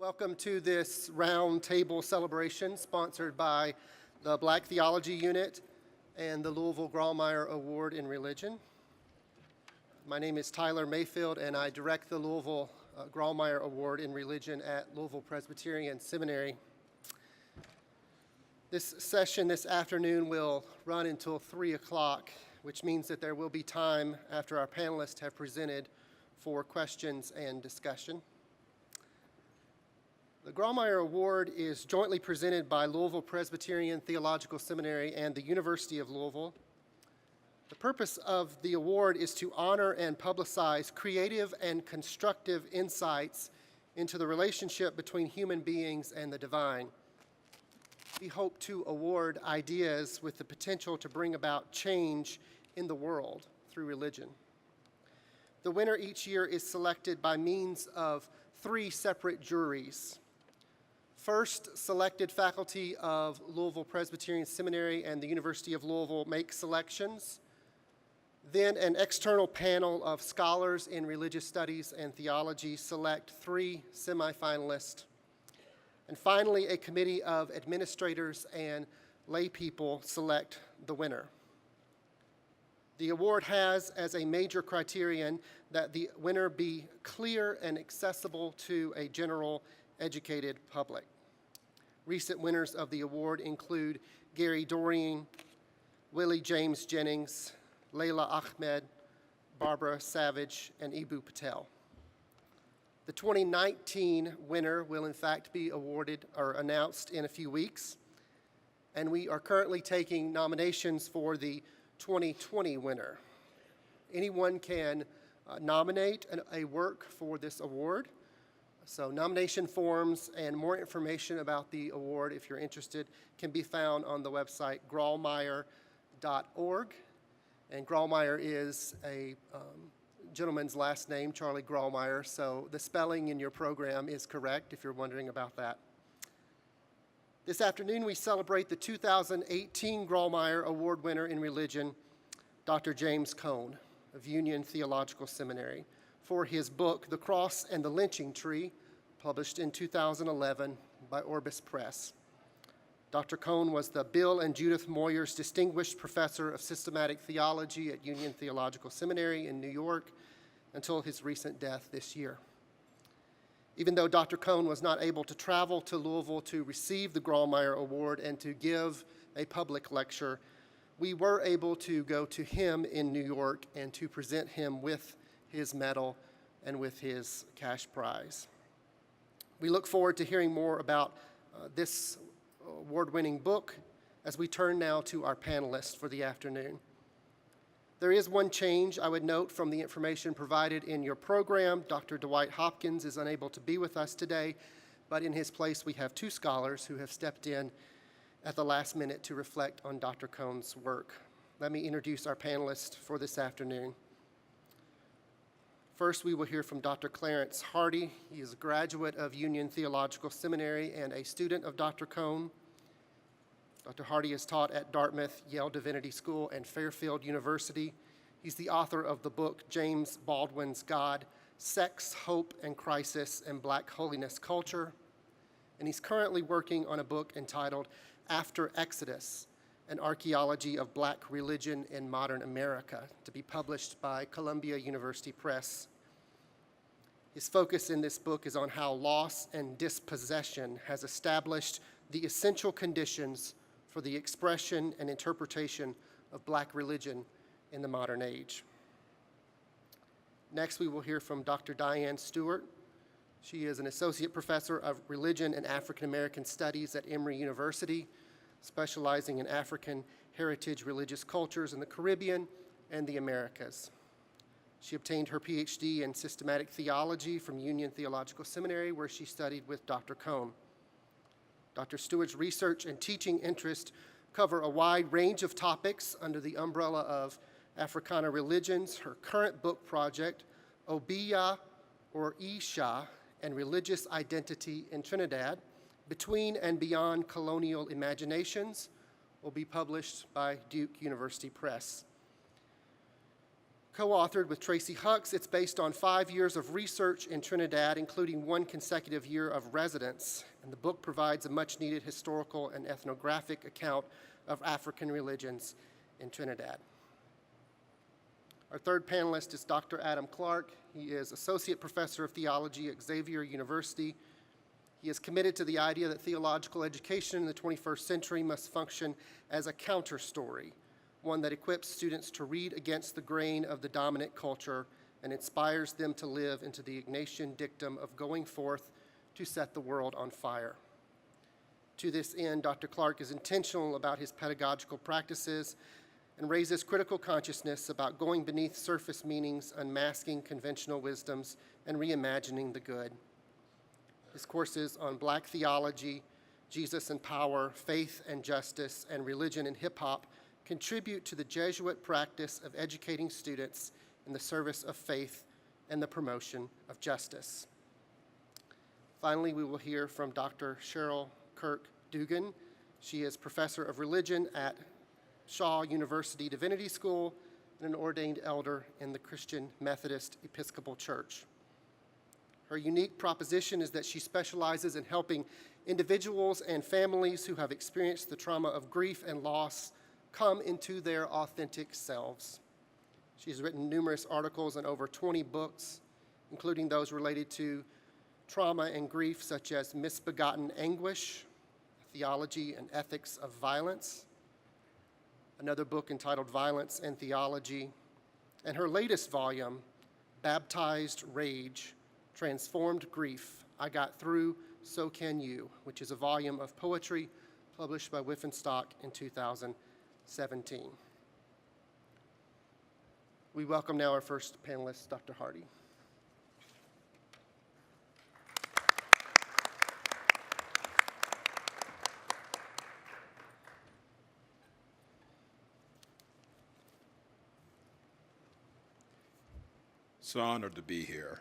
Welcome to this Roundtable celebration sponsored by the Black Theology Unit and the Louisville Grawemeyer Award in Religion. My name is Tyler Mayfield and I direct the Louisville Grawemeyer Award in Religion at Louisville Presbyterian Seminary. This session this afternoon will run until 3 o'clock, which means that there will be time after our panelists have presented for questions and discussion. The Grawemeyer Award is jointly presented by Louisville Presbyterian Theological Seminary and the University of Louisville. The purpose of the award is to honor and publicize creative and constructive insights into the relationship between human beings and the divine. We hope to award ideas with the potential to bring about change in the world through religion. The winner each year is selected by means of 3 separate juries. First, selected faculty of Louisville Presbyterian Seminary and the University of Louisville make selections. Then an external panel of scholars in religious studies and theology select 3 semifinalists. And finally, a committee of administrators and lay people select the winner. The award has as a major criterion that the winner be clear and accessible to a general educated public. Recent winners of the award include Gary Doreen, Willie James Jennings, Layla Ahmed, Barbara Savage, and Ibu Patel. The 2019 winner will in fact be awarded or announced in a few weeks, and we are currently taking nominations for the 2020 winner. Anyone can nominate a work for this award. So nomination forms and more information about the award, if you're interested, can be found on the website grawemeyer.org. And Grawemeyer is a gentleman's last name, Charlie Grawemeyer, so the spelling in your program is correct if you're wondering about that. This afternoon we celebrate the 2018 Grawemeyer Award winner in religion, Dr. James Cone of Union Theological Seminary, for his book, The Cross and the Lynching Tree, published in 2011 by Orbis Press. Dr. Cone was the Bill and Judith Moyers Distinguished Professor of Systematic Theology at Union Theological Seminary in New York until his recent death this year. Even though Dr. Cone was not able to travel to Louisville to receive the Grawemeyer Award and to give a public lecture, we were able to go to him in New York and to present him with his medal and with his cash prize. We look forward to hearing more about this award-winning book as we turn now to our panelists for the afternoon. There is one change I would note from the information provided in your program. Dr. Dwight Hopkins is unable to be with us today, but in his place we have 2 scholars who have stepped in at the last minute to reflect on Dr. Cone's work. Let me introduce our panelists for this afternoon. First, we will hear from Dr. Clarence Hardy. He is a graduate of Union Theological Seminary and a student of Dr. Cone. Dr. Hardy has taught at Dartmouth, Yale Divinity School, and Fairfield University. He's the author of the book James Baldwin's God, Sex, Hope, and Crisis in Black Holiness Culture. And he's currently working on a book entitled After Exodus, an Archaeology of Black Religion in Modern America, to be published by Columbia University Press. His focus in this book is on how loss and dispossession has established the essential conditions for the expression and interpretation of Black religion in the modern age. Next, we will hear from Dr. Diane Stewart. She is an associate professor of religion and African American studies at Emory University, specializing in African heritage religious cultures in the Caribbean and the Americas. She obtained her PhD in systematic theology from Union Theological Seminary, where she studied with Dr. Cone. Dr. Stewart's research and teaching interests cover a wide range of topics under the umbrella of Africana religions. Her current book project, Obiya or Isha and Religious Identity in Trinidad, Between and Beyond Colonial Imaginations, will be published by Duke University Press. Co-authored with Tracy Hucks, it's based on 5 years of research in Trinidad, including 1 consecutive year of residence. And the book provides a much-needed historical and ethnographic account of African religions in Trinidad. Our third panelist is Dr. Adam Clark. He is Associate Professor of Theology at Xavier University. He is committed to the idea that theological education in the 21st century must function as a counter-story, one that equips students to read against the grain of the dominant culture and inspires them to live into the Ignatian dictum of going forth to set the world on fire. To this end, Dr. Clark is intentional about his pedagogical practices and raises critical consciousness about going beneath surface meanings, unmasking conventional wisdoms, and reimagining the good. His courses on Black theology, Jesus and power, faith and justice, and religion and hip-hop contribute to the Jesuit practice of educating students in the service of faith and the promotion of justice. Finally, we will hear from Dr. Cheryl Kirk-Dugan. She is professor of religion at Shaw University Divinity School and an ordained elder in the Christian Methodist Episcopal Church. Her unique proposition is that she specializes in helping individuals and families who have experienced the trauma of grief and loss come into their authentic selves. She's written numerous articles and over 20 books, including those related to trauma and grief, such as Misbegotten Anguish, Theology and Ethics of Violence, another book entitled Violence and Theology, and her latest volume, Baptized Rage, Transformed Grief, I Got Through, So Can You, which is a volume of poetry published by Whiffenstock in 2017. We welcome now our first panelist, Dr. Hardy. It's an honor to be here.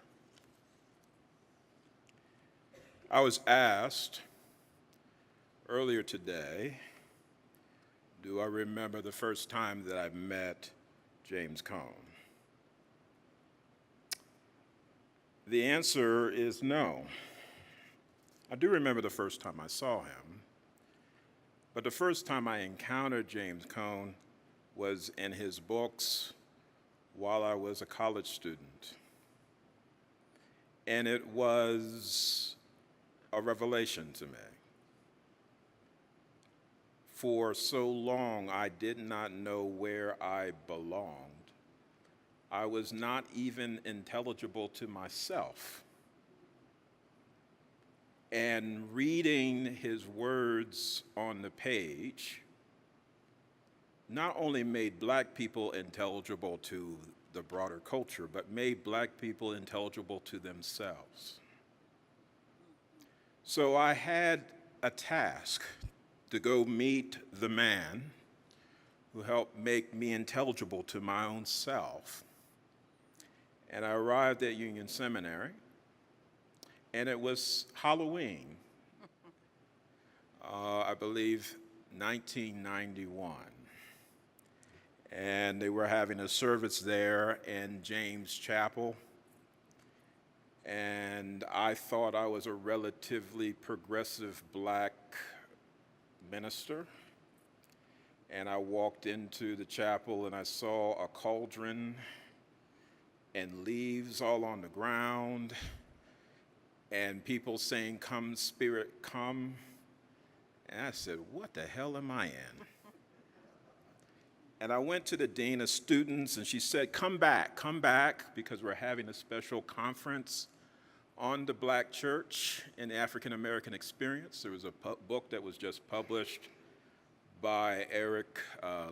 I was asked earlier today, do I remember the first time that I met James Cone? The answer is no. I do remember the first time I saw him, but the first time I encountered James Cone was in his books while I was a college student. And it was a revelation to me. For so long, I did not know where I belonged. I was not even intelligible to myself. And reading his words on the page not only made Black people intelligible to the broader culture, but made Black people intelligible to themselves. So I had a task to go meet the man who helped make me intelligible to my own self. And I arrived at Union Seminary, and it was Halloween, I believe 1991. And they were having a service there in James Chapel. And I thought I was a relatively progressive Black minister. And I walked into the chapel and I saw a cauldron and leaves all on the ground and people saying, "Come, Spirit, come." And I said, what the hell am I in? And I went to the dean of students and she said, come back, because we're having a special conference on the Black church and the African American experience. There was a book that was just published by Eric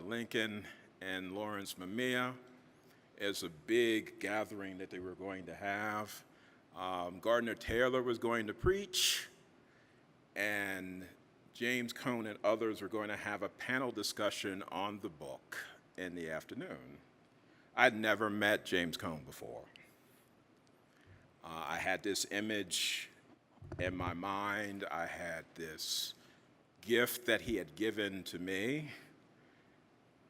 Lincoln and Lawrence Mamiya as a big gathering that they were going to have. Gardner Taylor was going to preach, and James Cone and others were going to have a panel discussion on the book in the afternoon. I'd never met James Cone before. I had this image in my mind. I had this gift that he had given to me,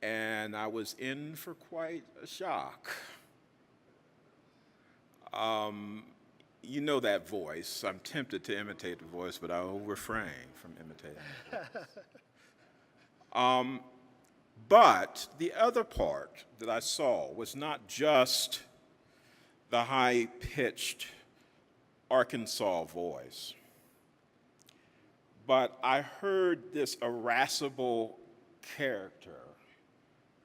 and I was in for quite a shock. You know that voice. I'm tempted to imitate the voice, but I will refrain from imitating the voice. But the other part that I saw was not just the high-pitched Arkansas voice, but I heard this irascible character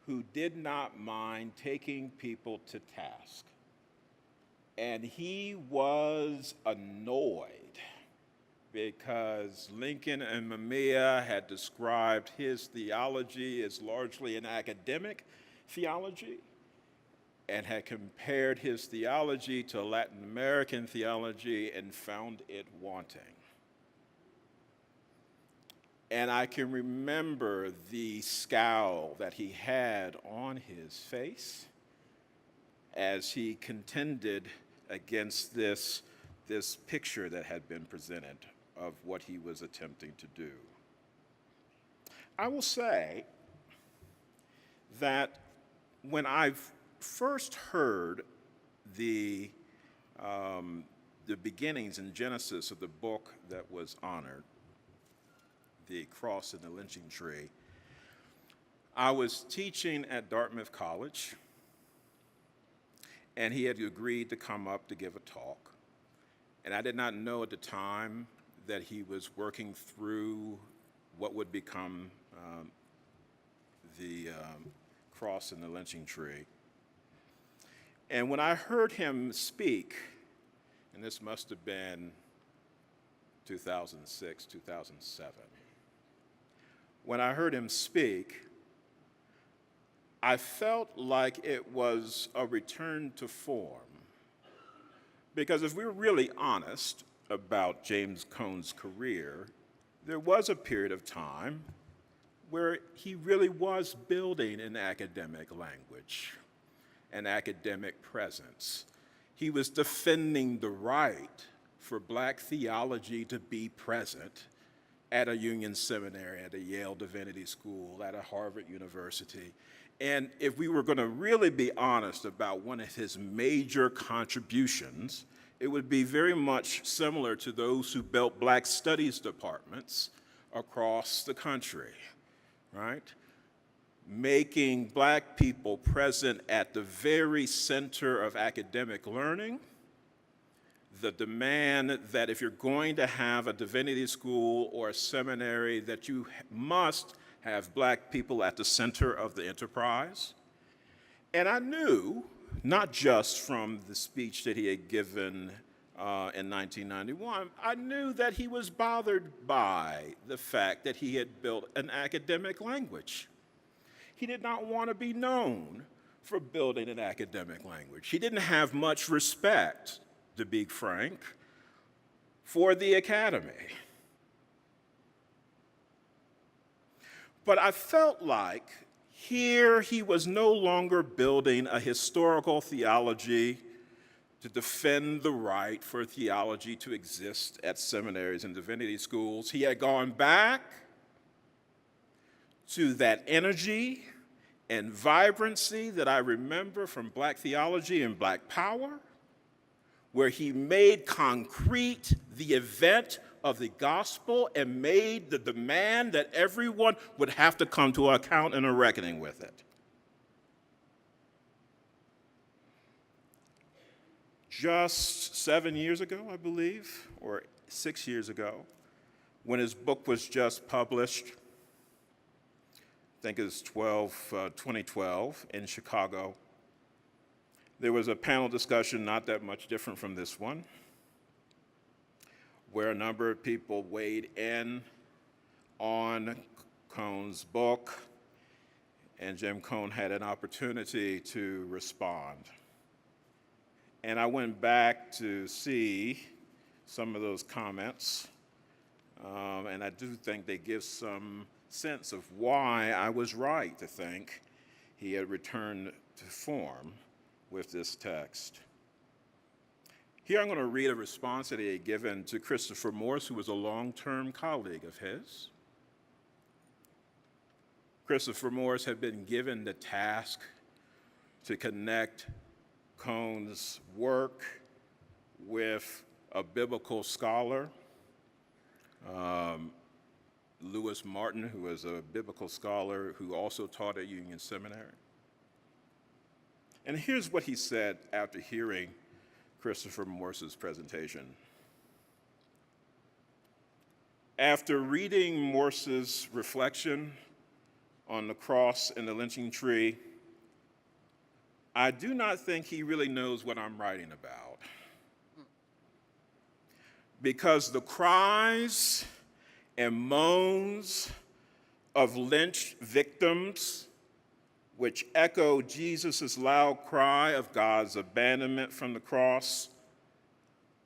who did not mind taking people to task. And he was annoyed because Lincoln and Mamiya had described his theology as largely an academic theology and had compared his theology to Latin American theology and found it wanting. And I can remember the scowl that he had on his face as he contended against this picture that had been presented of what he was attempting to do. I will say that when I first heard the beginnings in Genesis of the book that was honored, the cross and the lynching tree, I was teaching at Dartmouth College, and he had agreed to come up to give a talk. And I did not know at the time that he was working through what would become the cross and the lynching tree. And when I heard him speak, and this must have been 2006, 2007, when I heard him speak, I felt like it was a return to form. Because if we're really honest about James Cone's career, there was a period of time where he really was building an academic language, an academic presence. He was defending the right for black theology to be present at a Union Seminary, at a Yale Divinity School, at a Harvard University. And if we were going to really be honest about one of his major contributions, it would be very much similar to those who built black studies departments across the country, right? Making black people present at the very center of academic learning, the demand that if you're going to have a divinity school or a seminary, that you must have black people at the center of the enterprise. And I knew, not just from the speech that he had given in 1991, I knew that he was bothered by the fact that he had built an academic language. He did not want to be known for building an academic language. He didn't have much respect, to be frank, for the academy. But I felt like here he was no longer building a historical theology to defend the right for theology to exist at seminaries and divinity schools. He had gone back to that energy and vibrancy that I remember from black theology and black power, where he made concrete the event of the gospel and made the demand that everyone would have to come to account and a reckoning with it. Just 7 years ago, I believe, or 6 years ago, when his book was just published, I think it was 2012 in Chicago, there was a panel discussion not that much different from this one, where a number of people weighed in on Cone's book, and Jim Cone had an opportunity to respond. And I went back to see some of those comments, and I do think they give some sense of why I was right to think he had returned to form with this text. Here I'm going to read a response that he had given to Christopher Morse, who was a long-term colleague of his. Christopher Morse had been given the task to connect Cone's work with a biblical scholar, Lewis Martin, who is a biblical scholar who also taught at Union Seminary. And here's what he said after hearing Christopher Morse's presentation. After reading Morse's reflection on the cross and the lynching tree, I do not think he really knows what I'm writing about. Because the cries and moans of lynched victims, which echo Jesus' loud cry of God's abandonment from the cross,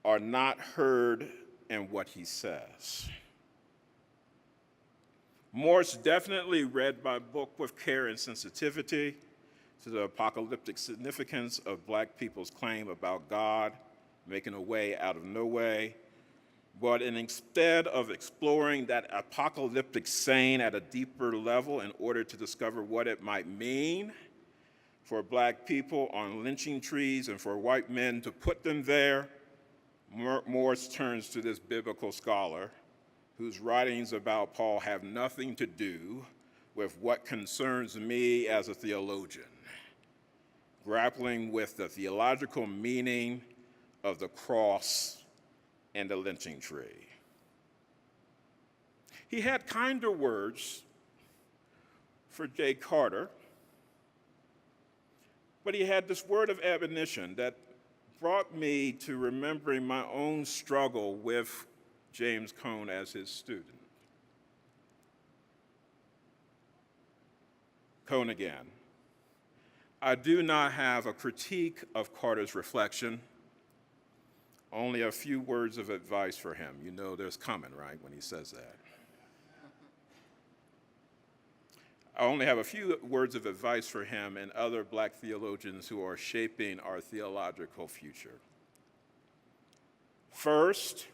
are not heard in what he says. Morse definitely read my book with care and sensitivity to the apocalyptic significance of Black people's claim about God making a way out of no way. But instead of exploring that apocalyptic saying at a deeper level in order to discover what it might mean for Black people on lynching trees and for white men to put them there, Morse turns to this biblical scholar whose writings about Paul have nothing to do with what concerns me as a theologian, grappling with the theological meaning of the cross and the lynching tree. He had kinder words for Jay Carter, but he had this word of admonition that brought me to remembering my own struggle with James Cone as his student. Cone again. I do not have a critique of Carter's reflection, only a few words of advice for him. You know there's coming, right, when he says that. I only have a few words of advice for him and other Black theologians who are shaping our theological future. First,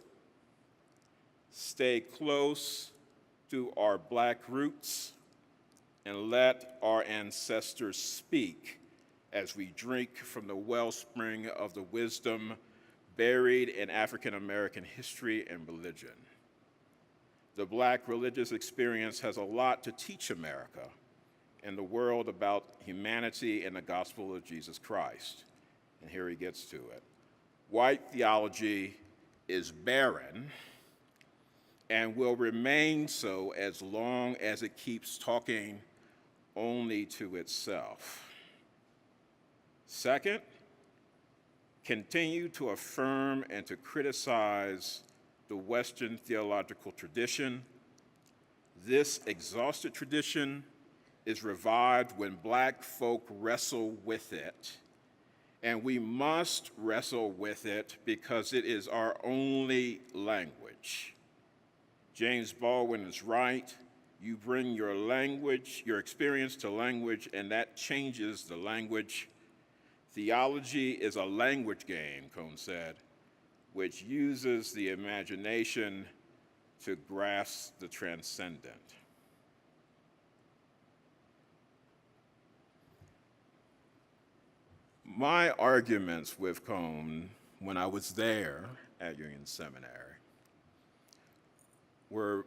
stay close to our Black roots and let our ancestors speak as we drink from the wellspring of the wisdom buried in African American history and religion. The Black religious experience has a lot to teach America and the world about humanity and the gospel of Jesus Christ. And here he gets to it. White theology is barren and will remain so as long as it keeps talking only to itself. Second, continue to affirm and to criticize the Western theological tradition. This exhausted tradition is revived when Black folk wrestle with it, and we must wrestle with it because it is our only language. James Baldwin is right. You bring your language, your experience to language, and that changes the language. Theology is a language game, Cone said, which uses the imagination to grasp the transcendent. My arguments with Cone when I was there at Union Seminary were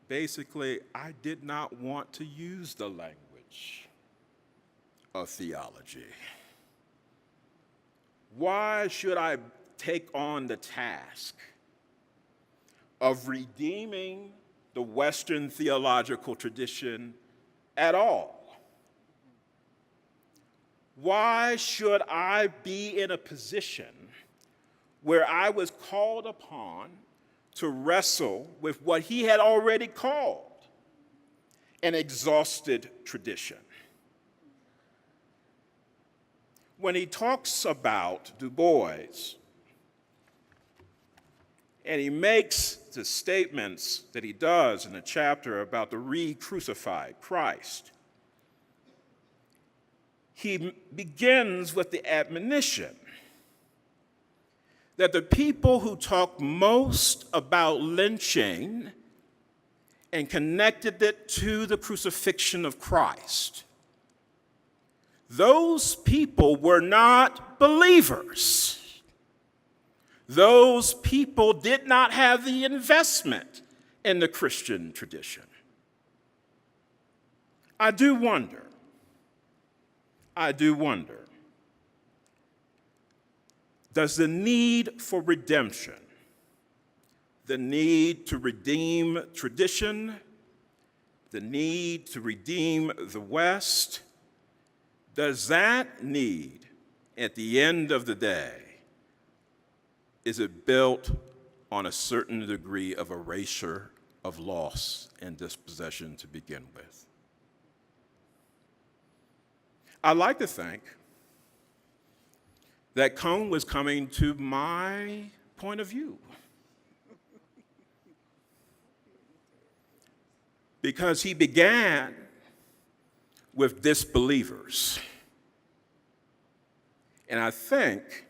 basically, I did not want to use the language of theology. Why should I take on the task of redeeming the Western theological tradition at all? Why should I be in a position where I was called upon to wrestle with what he had already called an exhausted tradition? When he talks about Du Bois, and he makes the statements that he does in the chapter about the re-crucified Christ, he begins with the admonition that the people who talk most about lynching and connected it to the crucifixion of Christ, those people were not believers. Those people did not have the investment in the Christian tradition. I do wonder, does the need for redemption, the need to redeem tradition, the need to redeem the West, does that need, at the end of the day, is it built on a certain degree of erasure, of loss and dispossession to begin with? I like to think that Cone was coming to my point of view, because he began with disbelievers. And I think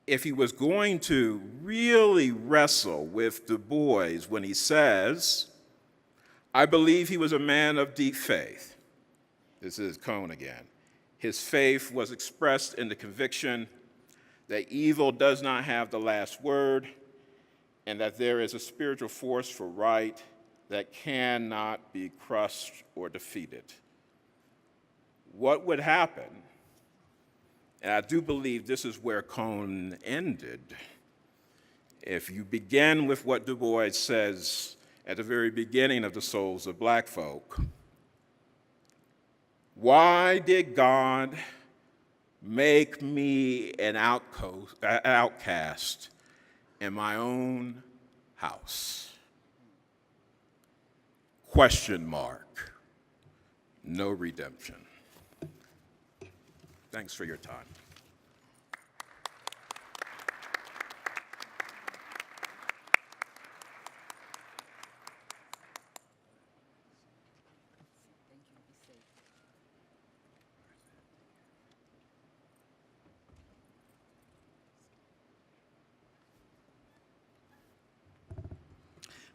if he was going to really wrestle with Du Bois when he says, I believe he was a man of deep faith. This is Cone again. His faith was expressed in the conviction that evil does not have the last word and that there is a spiritual force for right that cannot be crushed or defeated. What would happen, and I do believe this is where Cone ended, if you begin with what Du Bois says at the very beginning of The Souls of Black Folk, why did God make me an outcast in my own house? Question mark. No redemption. Thanks for your time.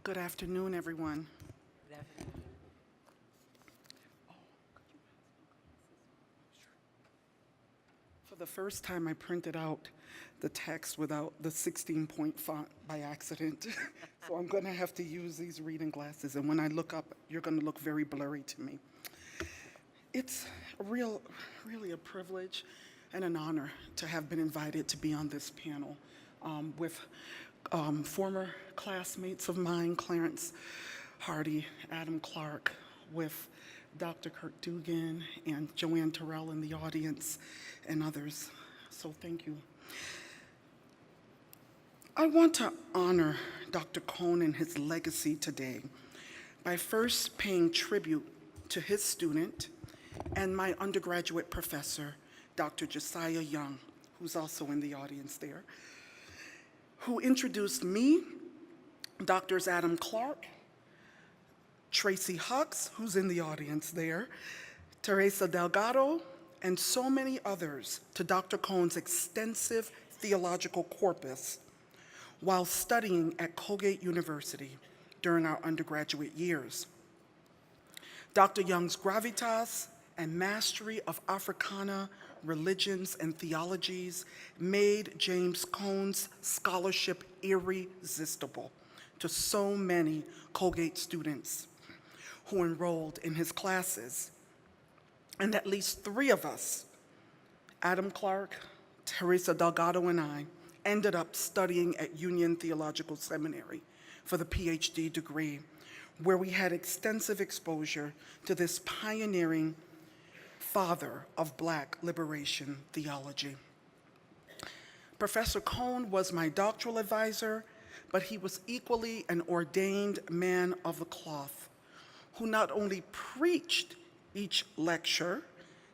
Good afternoon, everyone. For the first time, I printed out the text without the 16-point font by accident. So I'm going to have to use these reading glasses, and when I look up, you're going to look very blurry to me. It's really a privilege and an honor to have been invited to be on this panel with former classmates of mine, Clarence Hardy, Adam Clark, with Dr. Kirk-Dugan and Joanne Terrell in the audience and others. So thank you. I want to honor Dr. Cone and his legacy today by first paying tribute to his student and my undergraduate professor, Dr. Josiah Young, who's also in the audience there, who introduced me, Drs. Adam Clark, Tracy Hucks, who's in the audience there, Teresa Delgado, and so many others to Dr. Cone's extensive theological corpus while studying at Colgate University during our undergraduate years. Dr. Young's gravitas and mastery of Africana religions and theologies made James Cone's scholarship irresistible to so many Colgate students who enrolled in his classes. And at least 3 of us, Adam Clark, Teresa Delgado, and I, ended up studying at Union Theological Seminary for the PhD degree, where we had extensive exposure to this pioneering father of Black liberation theology. Professor Cone was my doctoral advisor, but he was equally an ordained man of the cloth who not only preached each lecture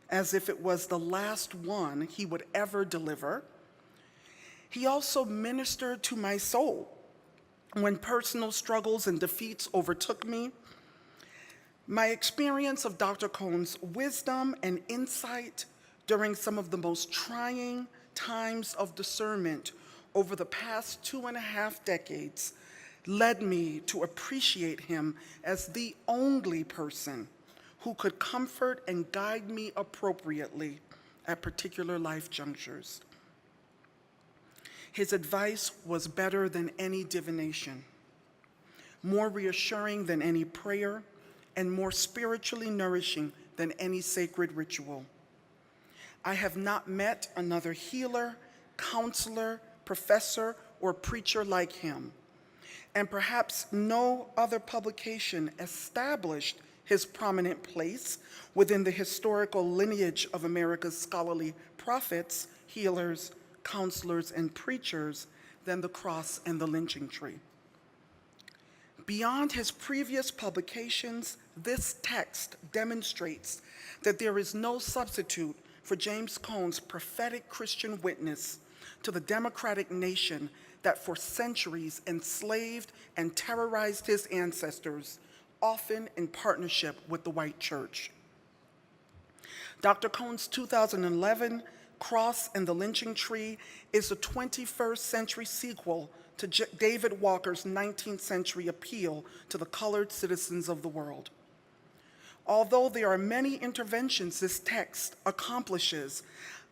as if it was the last one he would ever deliver, he also ministered to my soul when personal struggles and defeats overtook me. My experience of Dr. Cone's wisdom and insight during some of the most trying times of discernment over the past 2.5 decades led me to appreciate him as the only person who could comfort and guide me appropriately at particular life junctures. His advice was better than any divination, more reassuring than any prayer, and more spiritually nourishing than any sacred ritual. I have not met another healer, counselor, professor, or preacher like him, and perhaps no other publication established his prominent place within the historical lineage of America's scholarly prophets, healers, counselors, and preachers than the cross and the lynching tree. Beyond his previous publications, this text demonstrates that there is no substitute for James Cone's prophetic Christian witness to the democratic nation that for centuries enslaved and terrorized his ancestors, often in partnership with the white church. Dr. Cone's 2011 Cross and the Lynching Tree is a 21st century sequel to David Walker's 19th century appeal to the colored citizens of the world. Although there are many interventions this text accomplishes,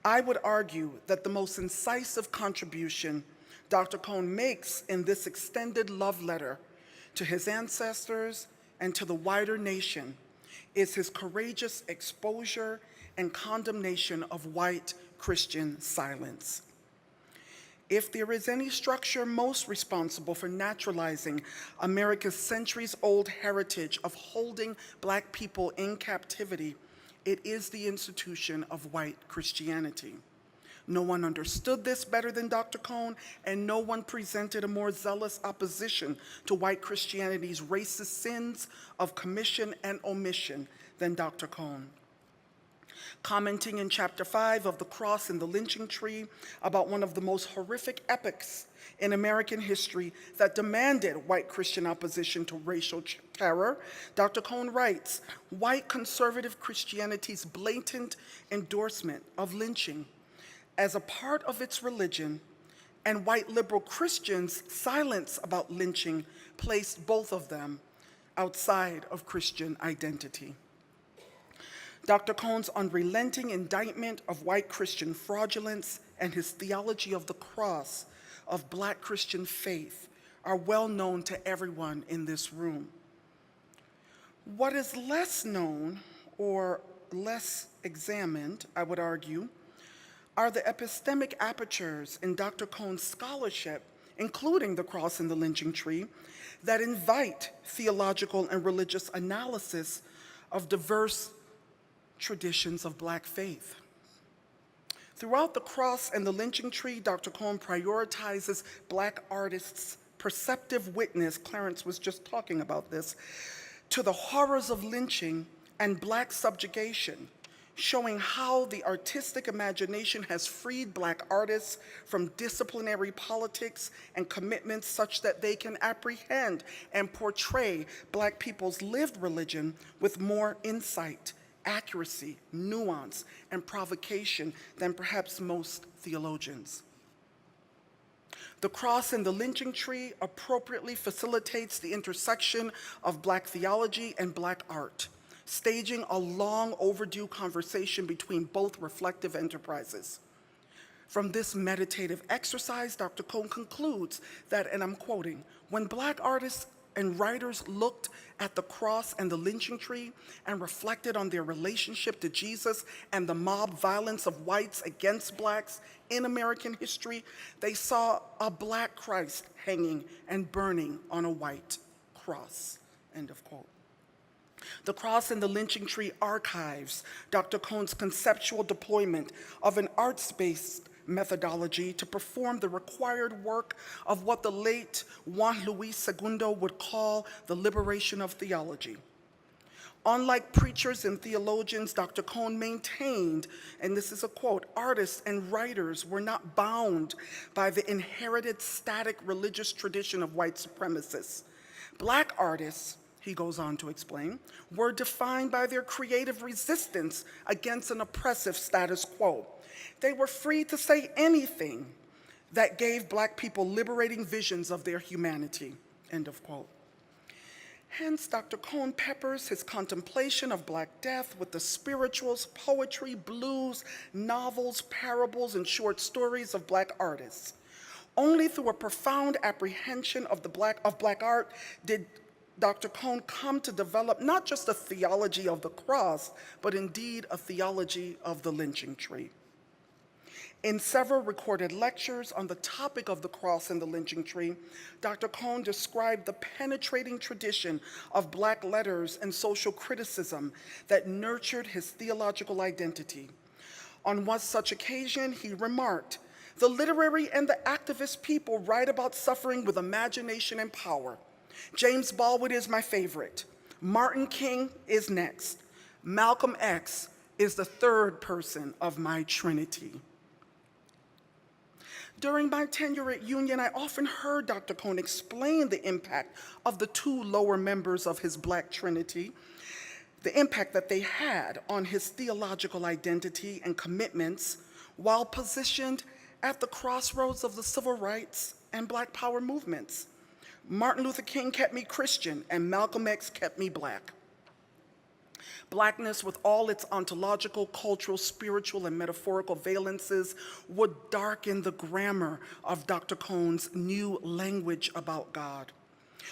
I would argue that the most incisive contribution Dr. Cone makes in this extended love letter to his ancestors and to the wider nation is his courageous exposure and condemnation of white Christian silence. If there is any structure most responsible for naturalizing America's centuries-old heritage of holding Black people in captivity, it is the institution of white Christianity. No one understood this better than Dr. Cone, and no one presented a more zealous opposition to white Christianity's racist sins of commission and omission than Dr. Cone. Commenting in chapter 5 of The Cross and the Lynching Tree about one of the most horrific epochs in American history that demanded white Christian opposition to racial terror, Dr. Cone writes, white conservative Christianity's blatant endorsement of lynching as a part of its religion and white liberal Christians' silence about lynching placed both of them outside of Christian identity. Dr. Cone's unrelenting indictment of white Christian fraudulence and his theology of the cross of Black Christian faith are well known to everyone in this room. What is less known or less examined, I would argue, are the epistemic apertures in Dr. Cone's scholarship, including The Cross and the Lynching Tree, that invite theological and religious analysis of diverse traditions of Black faith. Throughout The Cross and the Lynching Tree, Dr. Cone prioritizes Black artists' perceptive witness, Clarence was just talking about this, to the horrors of lynching and Black subjugation, showing how the artistic imagination has freed Black artists from disciplinary politics and commitments such that they can apprehend and portray Black people's lived religion with more insight, accuracy, nuance, and provocation than perhaps most theologians. The Cross and the Lynching Tree appropriately facilitates the intersection of Black theology and Black art, staging a long overdue conversation between both reflective enterprises. From this meditative exercise, Dr. Cone concludes that, and I'm quoting, when Black artists and writers looked at the cross and the lynching tree and reflected on their relationship to Jesus and the mob violence of whites against Blacks in American history, they saw a Black Christ hanging and burning on a white cross, end of quote. The Cross and the Lynching Tree archives Dr. Cone's conceptual deployment of an arts-based methodology to perform the required work of what the late Juan Luis Segundo would call the liberation of theology. Unlike preachers and theologians, Dr. Cone maintained, and this is a quote, artists and writers were not bound by the inherited static religious tradition of white supremacists. Black artists, he goes on to explain, were defined by their creative resistance against an oppressive status quo. They were free to say anything that gave Black people liberating visions of their humanity, end of quote. Hence, Dr. Cone peppers his contemplation of Black death with the spirituals, poetry, blues, novels, parables, and short stories of Black artists. Only through a profound apprehension of black art did Dr. Cone come to develop not just a theology of the cross, but indeed a theology of the lynching tree. In several recorded lectures on the topic of the cross and the lynching tree, Dr. Cone described the penetrating tradition of Black letters and social criticism that nurtured his theological identity. On one such occasion, he remarked, "The literary and the activist people write about suffering with imagination and power. James Baldwin is my favorite. Martin King is next. Malcolm X is the third person of my trinity." During my tenure at Union, I often heard Dr. Cone explain the impact of the two lower members of his Black trinity, the impact that they had on his theological identity and commitments while positioned at the crossroads of the civil rights and Black power movements. Martin Luther King kept me Christian, and Malcolm X kept me Black. Blackness, with all its ontological, cultural, spiritual, and metaphorical valences, would darken the grammar of Dr. Cone's new language about God.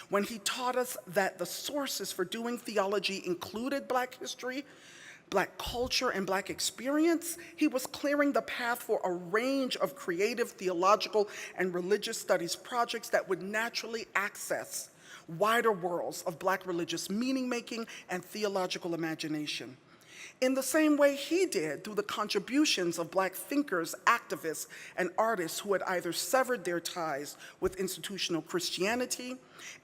When he taught us that the sources for doing theology included Black history, Black culture, and Black experience, he was clearing the path for a range of creative, theological, and religious studies projects that would naturally access wider worlds of Black religious meaning-making and theological imagination. In the same way he did through the contributions of Black thinkers, activists, and artists who had either severed their ties with institutional Christianity,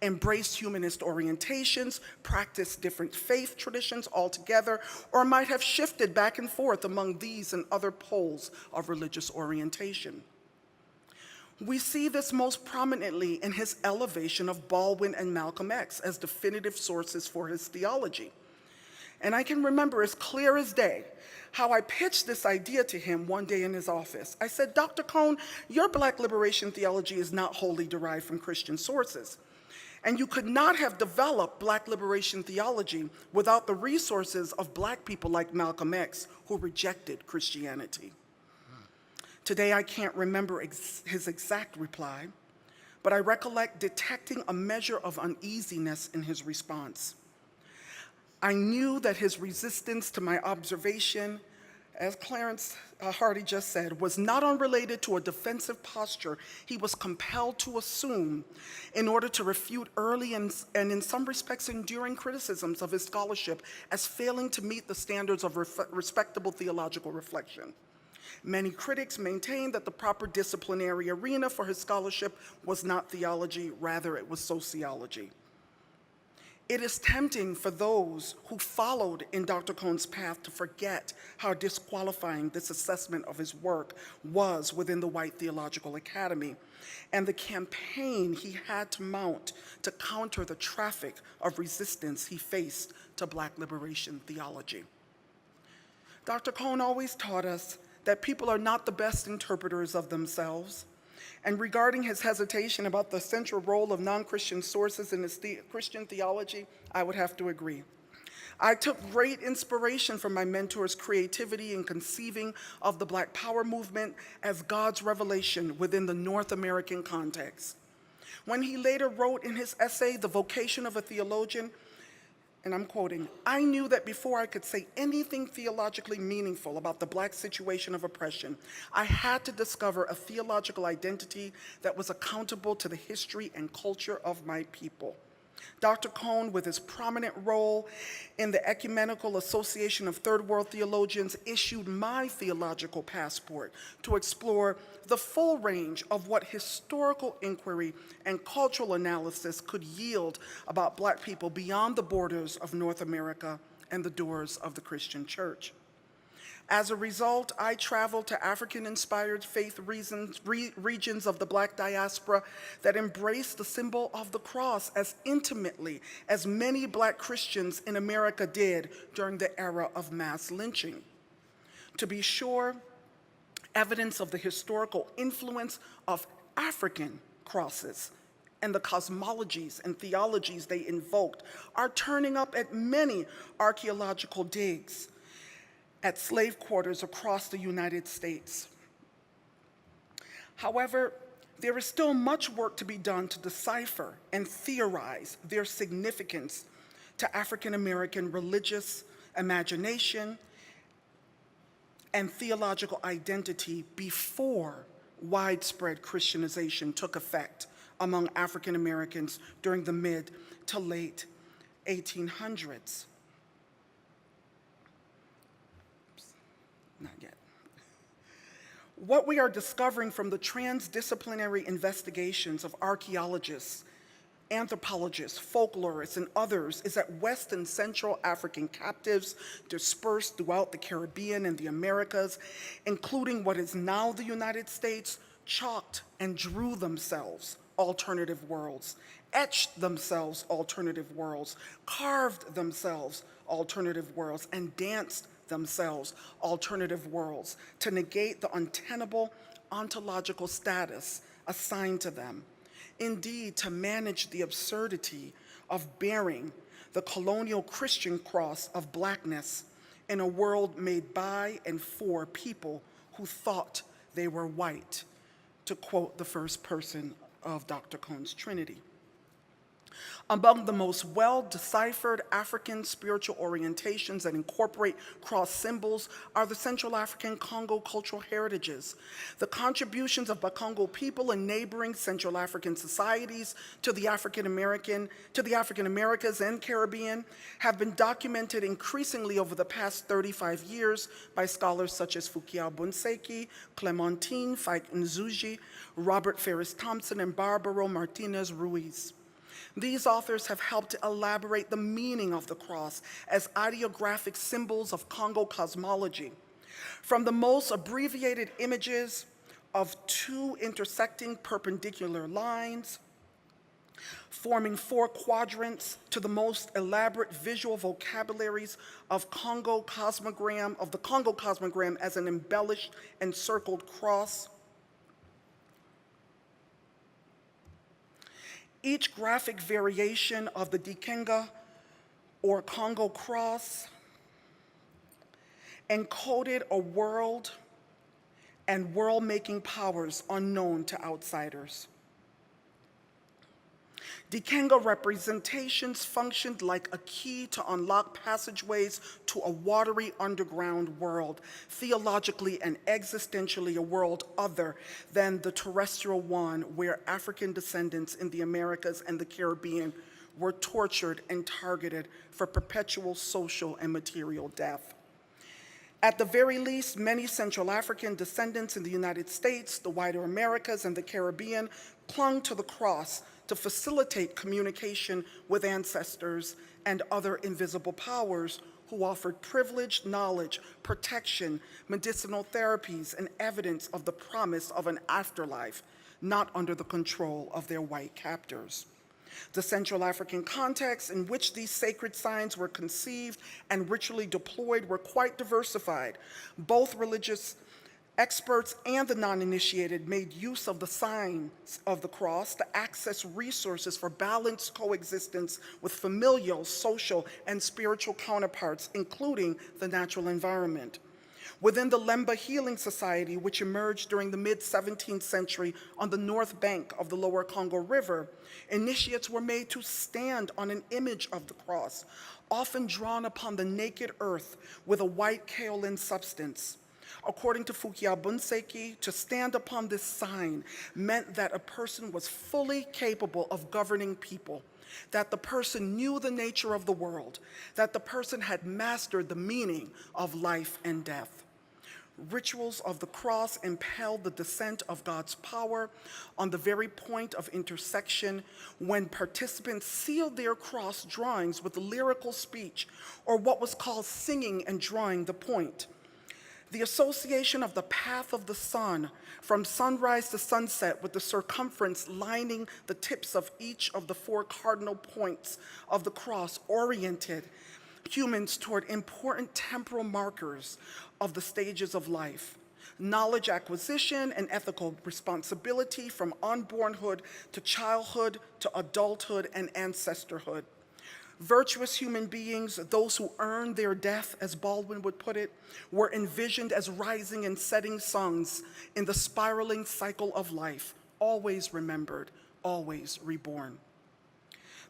embraced humanist orientations, practiced different faith traditions altogether, or might have shifted back and forth among these and other poles of religious orientation. We see this most prominently in his elevation of Baldwin and Malcolm X as definitive sources for his theology. And I can remember as clear as day how I pitched this idea to him one day in his office. I said, "Dr. Cone, your Black liberation theology is not wholly derived from Christian sources. And you could not have developed Black liberation theology without the resources of Black people like Malcolm X, who rejected Christianity." Today, I can't remember his exact reply, but I recollect detecting a measure of uneasiness in his response. I knew that his resistance to my observation, as Clarence Hardy just said, was not unrelated to a defensive posture he was compelled to assume in order to refute early and in some respects enduring criticisms of his scholarship as failing to meet the standards of respectable theological reflection. Many critics maintained that the proper disciplinary arena for his scholarship was not theology, rather it was sociology. It is tempting for those who followed in Dr. Cone's path to forget how disqualifying this assessment of his work was within the white theological academy and the campaign he had to mount to counter the traffic of resistance he faced to Black liberation theology. Dr. Cone always taught us that people are not the best interpreters of themselves. And regarding his hesitation about the central role of non-Christian sources in his Christian theology, I would have to agree. I took great inspiration from my mentor's creativity in conceiving of the Black Power movement as God's revelation within the North American context. When he later wrote in his essay, The Vocation of a Theologian, and I'm quoting, "I knew that before I could say anything theologically meaningful about the Black situation of oppression, I had to discover a theological identity that was accountable to the history and culture of my people." Dr. Cone, with his prominent role in the Ecumenical Association of Third World Theologians, issued my theological passport to explore the full range of what historical inquiry and cultural analysis could yield about Black people beyond the borders of North America and the doors of the Christian church. As a result, I traveled to African-inspired faith regions of the Black diaspora that embraced the symbol of the cross as intimately as many Black Christians in America did during the era of mass lynching. To be sure, evidence of the historical influence of African crosses and the cosmologies and theologies they invoked are turning up at many archaeological digs at slave quarters across the United States. However, There is still much work to be done to decipher and theorize their significance to African American religious imagination and theological identity before widespread Christianization took effect among African Americans during the mid to late 1800s. Not yet. What we are discovering from the transdisciplinary investigations of archaeologists, anthropologists, folklorists, and others is that West and Central African captives dispersed throughout the Caribbean and the Americas, including what is now the United States, chalked and drew themselves alternative worlds, etched themselves alternative worlds, carved themselves alternative worlds, and danced themselves alternative worlds to negate the untenable ontological status assigned to them. Indeed, to manage the absurdity of bearing the colonial Christian cross of blackness in a world made by and for people who thought they were white, to quote the first person of Dr. Cone's Trinity. Among the most well-deciphered African spiritual orientations that incorporate cross symbols are the Central African Congo cultural heritages. The contributions of Bakongo people and neighboring Central African societies to the African Americas and Caribbean have been documented increasingly over the past 35 years by scholars such as Fukia Bunseki, Clementine Fike Nzuji, Robert Ferris Thompson, and Barbaro Martinez Ruiz. These authors have helped to elaborate the meaning of the cross as ideographic symbols of Congo cosmology. From the most abbreviated images of two intersecting perpendicular lines, forming four quadrants, to the most elaborate visual vocabularies of the Congo cosmogram as an embellished and circled cross. Each graphic variation of the Dikenga or Congo cross encoded a world and world-making powers unknown to outsiders. Dikenga representations functioned like a key to unlock passageways to a watery underground world, theologically and existentially a world other than the terrestrial one where African descendants in the Americas and the Caribbean were tortured and targeted for perpetual social and material death. At the very least, many Central African descendants in the United States, the wider Americas, and the Caribbean clung to the cross to facilitate communication with ancestors and other invisible powers who offered privileged knowledge, protection, medicinal therapies, and evidence of the promise of an afterlife, not under the control of their white captors. The Central African contexts in which these sacred signs were conceived and ritually deployed were quite diversified. Both religious experts and the non-initiated made use of the signs of the cross to access resources for balanced coexistence with familial, social, and spiritual counterparts, including the natural environment. Within the Lemba Healing Society, which emerged during the mid-17th century on the north bank of the lower Congo River, initiates were made to stand on an image of the cross, often drawn upon the naked earth with a white kaolin substance. According to Fukia Bunseki, to stand upon this sign meant that a person was fully capable of governing people, that the person knew the nature of the world, that the person had mastered the meaning of life and death. Rituals of the cross impelled the descent of God's power on the very point of intersection when participants sealed their cross drawings with lyrical speech, or what was called singing and drawing the point. The association of the path of the sun from sunrise to sunset with the circumference lining the tips of each of the four cardinal points of the cross oriented humans toward important temporal markers of the stages of life: knowledge acquisition and ethical responsibility from unbornhood to childhood to adulthood and ancestorhood. Virtuous human beings, those who earned their death, as Baldwin would put it, were envisioned as rising and setting suns in the spiraling cycle of life, always remembered, always reborn.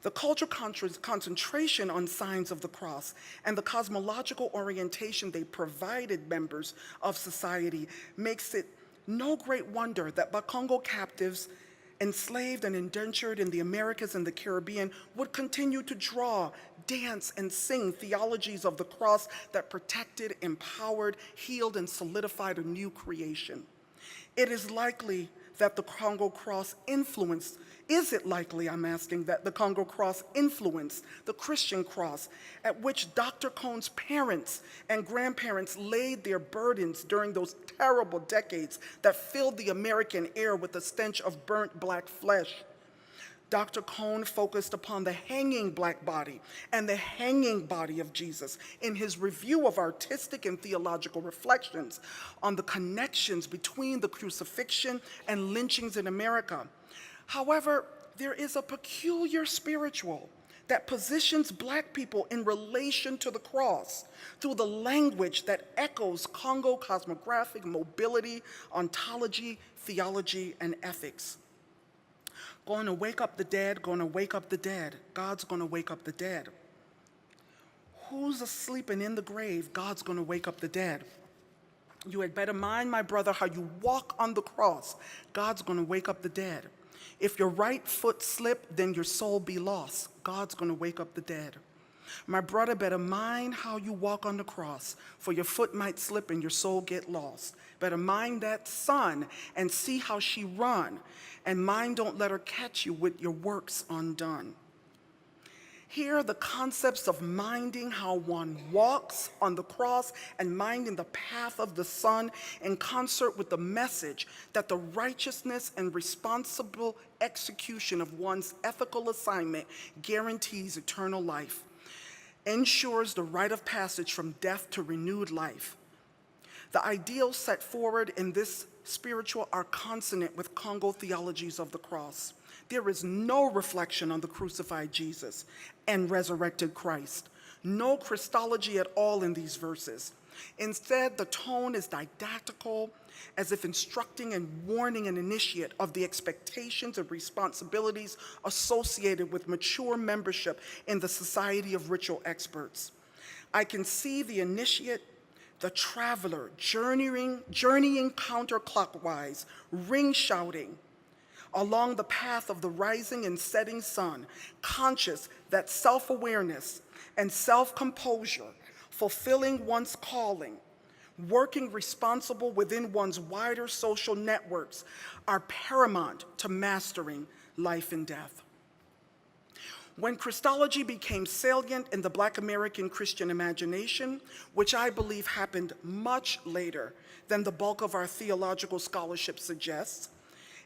The cultural concentration on signs of the cross and the cosmological orientation they provided members of society makes it no great wonder that Bakongo captives enslaved and indentured in the Americas and the Caribbean would continue to draw, dance, and sing theologies of the cross that protected, empowered, healed, and solidified a new creation. It is likely that the Congo cross influenced, is it likely, I'm asking, that the Congo cross influenced the Christian cross, at which Dr. Cone's parents and grandparents laid their burdens during those terrible decades that filled the American air with the stench of burnt black flesh? Dr. Cone focused upon the hanging black body and the hanging body of Jesus in his review of artistic and theological reflections on the connections between the crucifixion and lynchings in America. However, there is a peculiar spiritual that positions Black people in relation to the cross through the language that echoes Congo cosmographic mobility, ontology, theology, and ethics. Going to wake up the dead, going to wake up the dead. God's going to wake up the dead. Who's asleep and in the grave? God's going to wake up the dead. You had better mind, my brother, how you walk on the cross. God's going to wake up the dead. If your right foot slip, then your soul be lost. God's going to wake up the dead. My brother, better mind how you walk on the cross, for your foot might slip and your soul get lost. Better mind that sun and see how she run, and mind don't let her catch you with your works undone. Here are the concepts of minding how one walks on the cross and minding the path of the sun in concert with the message that the righteousness and responsible execution of one's ethical assignment guarantees eternal life, ensures the rite of passage from death to renewed life. The ideals set forward in this spiritual are consonant with Congo theologies of the cross. There is no reflection on the crucified Jesus and resurrected Christ, no Christology at all in these verses. Instead, the tone is didactical, as if instructing and warning an initiate of the expectations and responsibilities associated with mature membership in the society of ritual experts. I can see the initiate, the traveler, journeying counterclockwise, ring shouting along the path of the rising and setting sun, conscious that self-awareness and self-composure, fulfilling one's calling, working responsible within one's wider social networks are paramount to mastering life and death. When Christology became salient in the Black American Christian imagination, which I believe happened much later than the bulk of our theological scholarship suggests,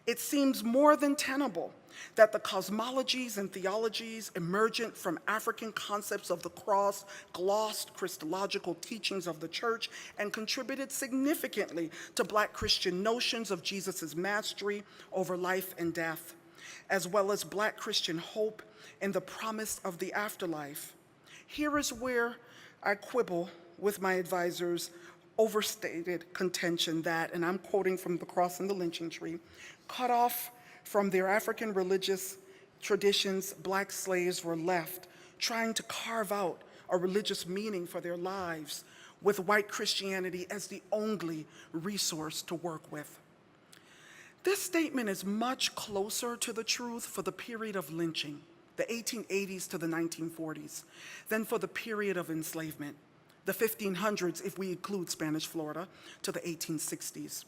it seems more than tenable that the cosmologies and theologies emergent from African concepts of the cross glossed Christological teachings of the church and contributed significantly to Black Christian notions of Jesus' mastery over life and death, as well as Black Christian hope and the promise of the afterlife. Here is where I quibble with my advisors' overstated contention that, and I'm quoting from The Cross and the Lynching Tree, cut off from their African religious traditions, Black slaves were left trying to carve out a religious meaning for their lives with white Christianity as the only resource to work with. This statement is much closer to the truth for the period of lynching, the 1880s to the 1940s, than for the period of enslavement, the 1500s if we include Spanish Florida, to the 1860s.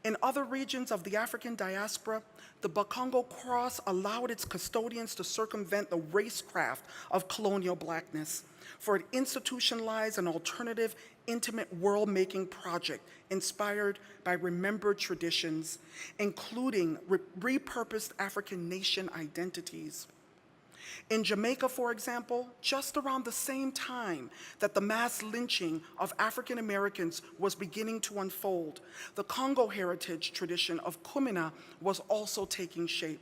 In other regions of the African diaspora, the Bakongo cross allowed its custodians to circumvent the racecraft of colonial Blackness, for it institutionalized an alternative, intimate world-making project inspired by remembered traditions, including repurposed African nation identities. In Jamaica, for example, just around the same time that the mass lynching of African Americans was beginning to unfold, the Congo heritage tradition of Kumina was also taking shape.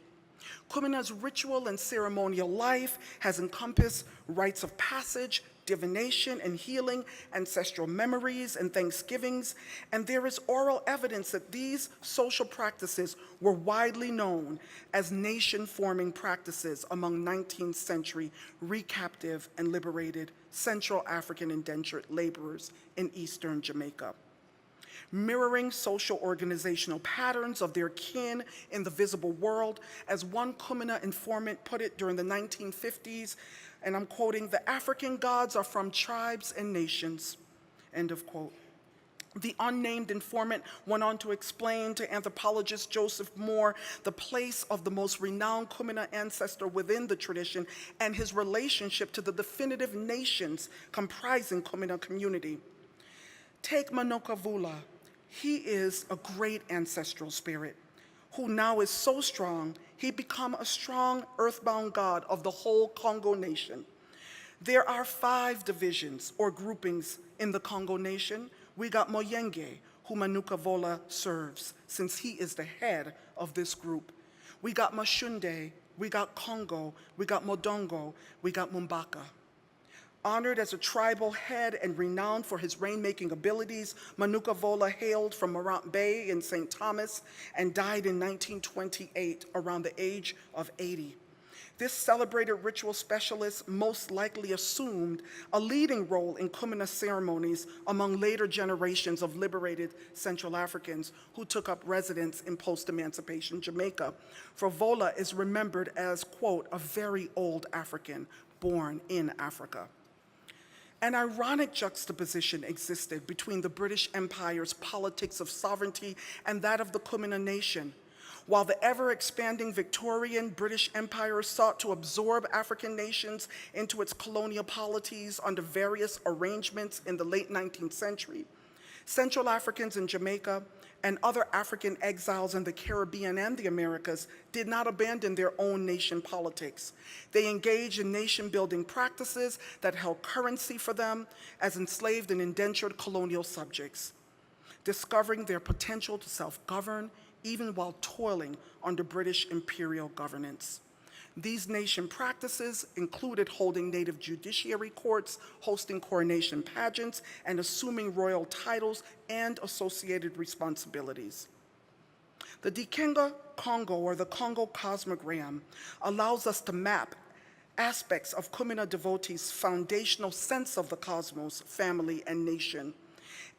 Kumina's ritual and ceremonial life has encompassed rites of passage, divination and healing, ancestral memories and thanksgivings, and there is oral evidence that these social practices were widely known as nation-forming practices among 19th century recaptive and liberated Central African indentured laborers in eastern Jamaica. Mirroring social organizational patterns of their kin in the visible world, as one Kumina informant put it during the 1950s, and I'm quoting, "The African gods are from tribes and nations," end of quote. The unnamed informant went on to explain to anthropologist Joseph Moore the place of the most renowned Kumina ancestor within the tradition and his relationship to the definitive nations comprising Kumina community. Take Manokavula. He is a great ancestral spirit who now is so strong, he become a strong earthbound god of the whole Congo nation. There are 5 divisions or groupings in the Congo nation. We got Moyenge, who Manukavola serves, since he is the head of this group. We got Mashunde, we got Congo, we got Modongo, we got Mumbaka. Honored as a tribal head and renowned for his rainmaking abilities, Manukavola hailed from Morant Bay in St. Thomas and died in 1928 around the age of 80. This celebrated ritual specialist most likely assumed a leading role in Kumina ceremonies among later generations of liberated Central Africans who took up residence in post-emancipation Jamaica. For Vola is remembered as, quote, a very old African born in Africa. An ironic juxtaposition existed between the British Empire's politics of sovereignty and that of the Kumina nation. While the ever-expanding Victorian British Empire sought to absorb African nations into its colonial polities under various arrangements in the late 19th century, Central Africans in Jamaica and other African exiles in the Caribbean and the Americas did not abandon their own nation politics. They engaged in nation-building practices that held currency for them as enslaved and indentured colonial subjects, discovering their potential to self-govern even while toiling under British imperial governance. These nation practices included holding native judiciary courts, hosting coronation pageants, and assuming royal titles and associated responsibilities. The Dikenga Congo, or the Congo cosmogram, allows us to map aspects of Kumina devotees' foundational sense of the cosmos, family, and nation.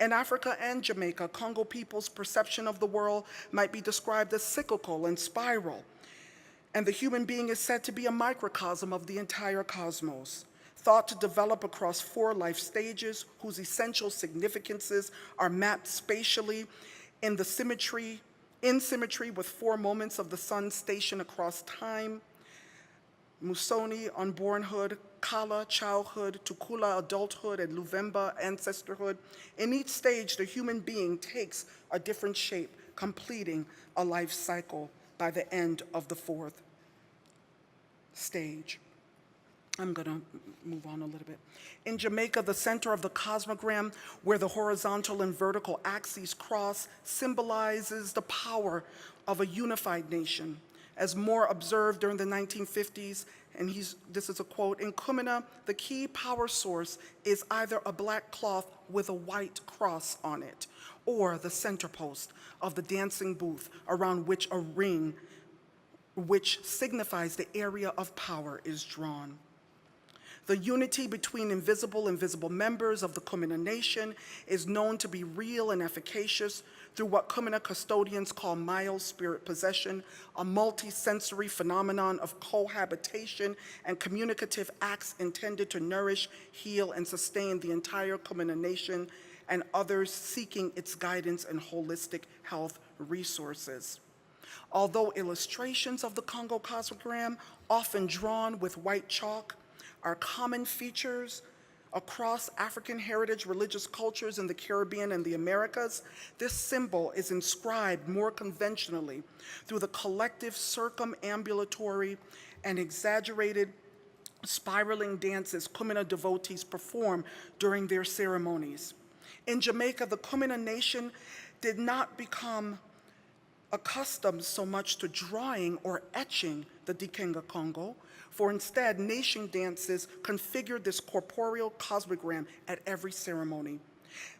In Africa and Jamaica, Congo people's perception of the world might be described as cyclical and spiral, and the human being is said to be a microcosm of the entire cosmos, thought to develop across 4 life stages whose essential significances are mapped spatially in symmetry with 4 moments of the sun stationed across time: Musoni, unbornhood; Kala, childhood; Tukula, adulthood; and Luvemba, ancestorhood. In each stage, the human being takes a different shape, completing a life cycle by the end of the 4th stage. I'm gonna move on a little bit. In Jamaica, the center of the cosmogram, where the horizontal and vertical axes cross, symbolizes the power of a unified nation. As Moore observed during the 1950s, and this is a quote, "In Kumina, the key power source is either a black cloth with a white cross on it, or the center post of the dancing booth around which a ring, which signifies the area of power, is drawn." The unity between invisible and visible members of the Kumina nation is known to be real and efficacious through what Kumina custodians call mild spirit possession, a multi-sensory phenomenon of cohabitation and communicative acts intended to nourish, heal, and sustain the entire Kumina nation and others seeking its guidance and holistic health resources. Although illustrations of the Congo cosmogram, often drawn with white chalk, are common features across African heritage religious cultures in the Caribbean and the Americas, this symbol is inscribed more conventionally through the collective circumambulatory and exaggerated spiraling dances Kumina devotees perform during their ceremonies. In Jamaica, the Kumina nation did not become accustomed so much to drawing or etching the Dikenga Congo. for instead, nation dances configured this corporeal cosmogram at every ceremony.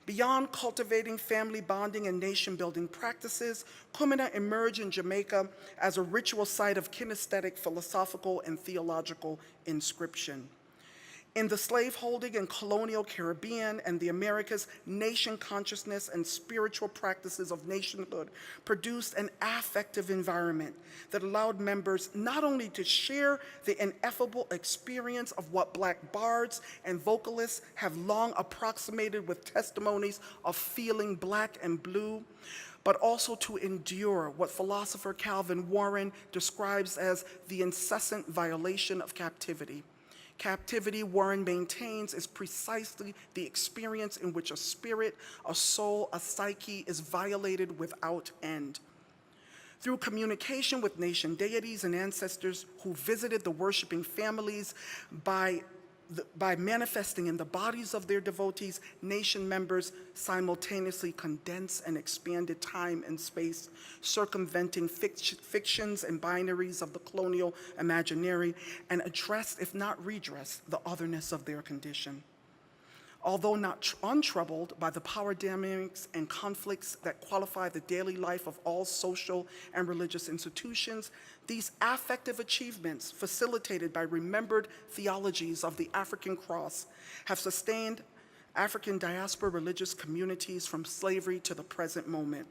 Beyond cultivating family bonding and nation-building practices, Kumina emerged in Jamaica as a ritual site of kinesthetic, philosophical, and theological inscription. In the slaveholding and colonial Caribbean and the Americas, nation consciousness and spiritual practices of nationhood produced an affective environment that allowed members not only to share the ineffable experience of what Black bards and vocalists have long approximated with testimonies of feeling Black and blue, but also to endure what philosopher Calvin Warren describes as the incessant violation of captivity. Captivity, Warren maintains, is precisely the experience in which a spirit, a soul, a psyche is violated without end. Through communication with nation deities and ancestors who visited the worshiping families by manifesting in the bodies of their devotees, nation members simultaneously condensed and expanded time and space, circumventing fictions and binaries of the colonial imaginary, and addressed, if not redressed, the otherness of their condition. Although not untroubled by the power dynamics and conflicts that qualify the daily life of all social and religious institutions, these affective achievements, facilitated by remembered theologies of the African cross, have sustained African diaspora religious communities from slavery to the present moment.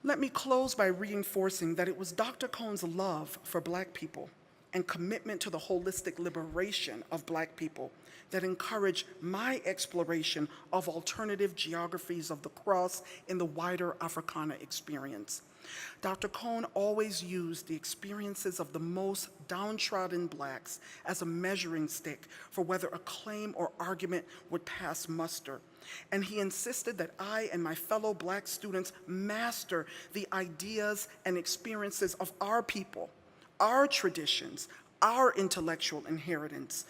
Let me close by reinforcing that it was Dr. Cone's love for Black people and commitment to the holistic liberation of Black people that encouraged my exploration of alternative geographies of the cross in the wider Africana experience. Dr. Cone always used the experiences of the most downtrodden Blacks as a measuring stick for whether a claim or argument would pass muster. And he insisted that I and my fellow Black students master the ideas and experiences of our people, our traditions, our intellectual inheritance,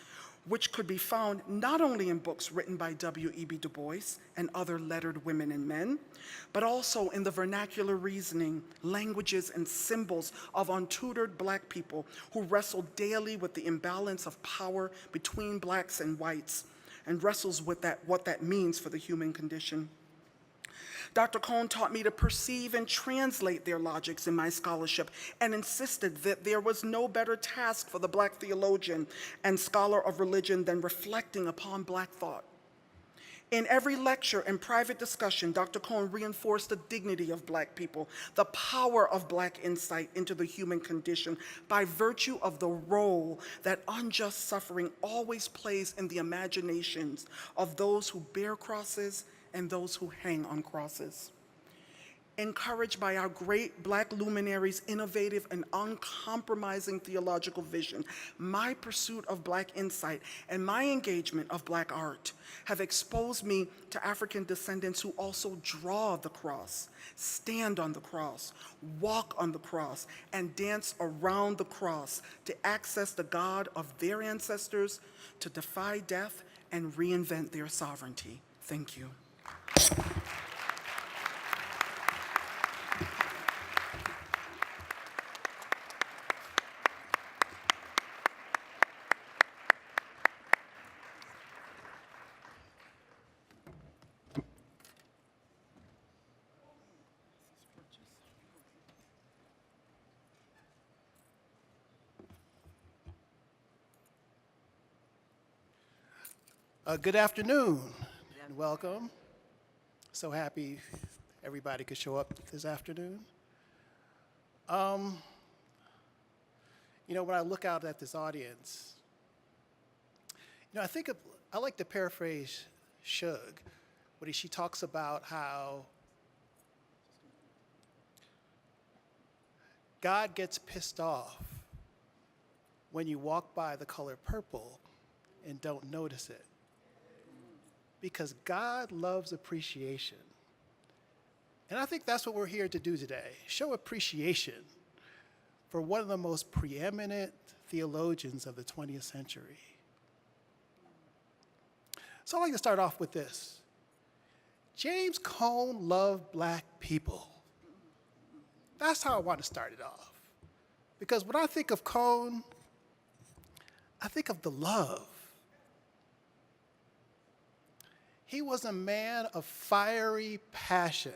which could be found not only in books written by W.E.B. Du Bois and other lettered women and men, but also in the vernacular reasoning, languages, and symbols of untutored Black people who wrestle daily with the imbalance of power between Blacks and whites, and wrestles with what that means for the human condition. Dr. Cone taught me to perceive and translate their logics in my scholarship and insisted that there was no better task for the Black theologian and scholar of religion than reflecting upon Black thought. In every lecture and private discussion, Dr. Cone reinforced the dignity of Black people, the power of Black insight into the human condition by virtue of the role that unjust suffering always plays in the imaginations of those who bear crosses and those who hang on crosses. Encouraged by our great Black luminaries' innovative and uncompromising theological vision, my pursuit of Black insight and my engagement of Black art have exposed me to African descendants who also draw the cross, stand on the cross, walk on the cross, and dance around the cross to access the God of their ancestors, to defy death and reinvent their sovereignty. Thank you. Good afternoon and welcome. So happy everybody could show up this afternoon. When I look out at this audience, I like to paraphrase Shug when she talks about how God gets pissed off when you walk by the color purple and don't notice it. Because God loves appreciation. And I think that's what we're here to do today, show appreciation for one of the most preeminent theologians of the 20th century. So I'd like to start off with this. James Cone loved Black people. That's how I want to start it off. Because when I think of Cone, I think of the love. He was a man of fiery passion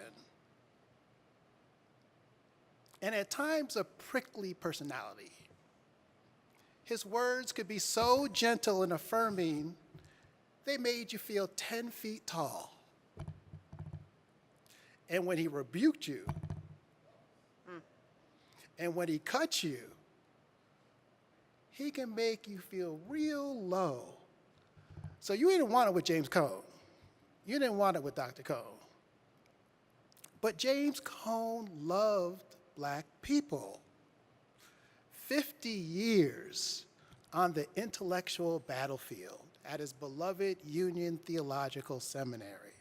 and at times a prickly personality. His words could be so gentle and affirming, they made you feel 10 feet tall. And when he rebuked you, and when he cut you, he can make you feel real low. So you didn't want it with James Cone. You didn't want it with Dr. Cone. But James Cone loved Black people. 50 years on the intellectual battlefield at his beloved Union Theological Seminary.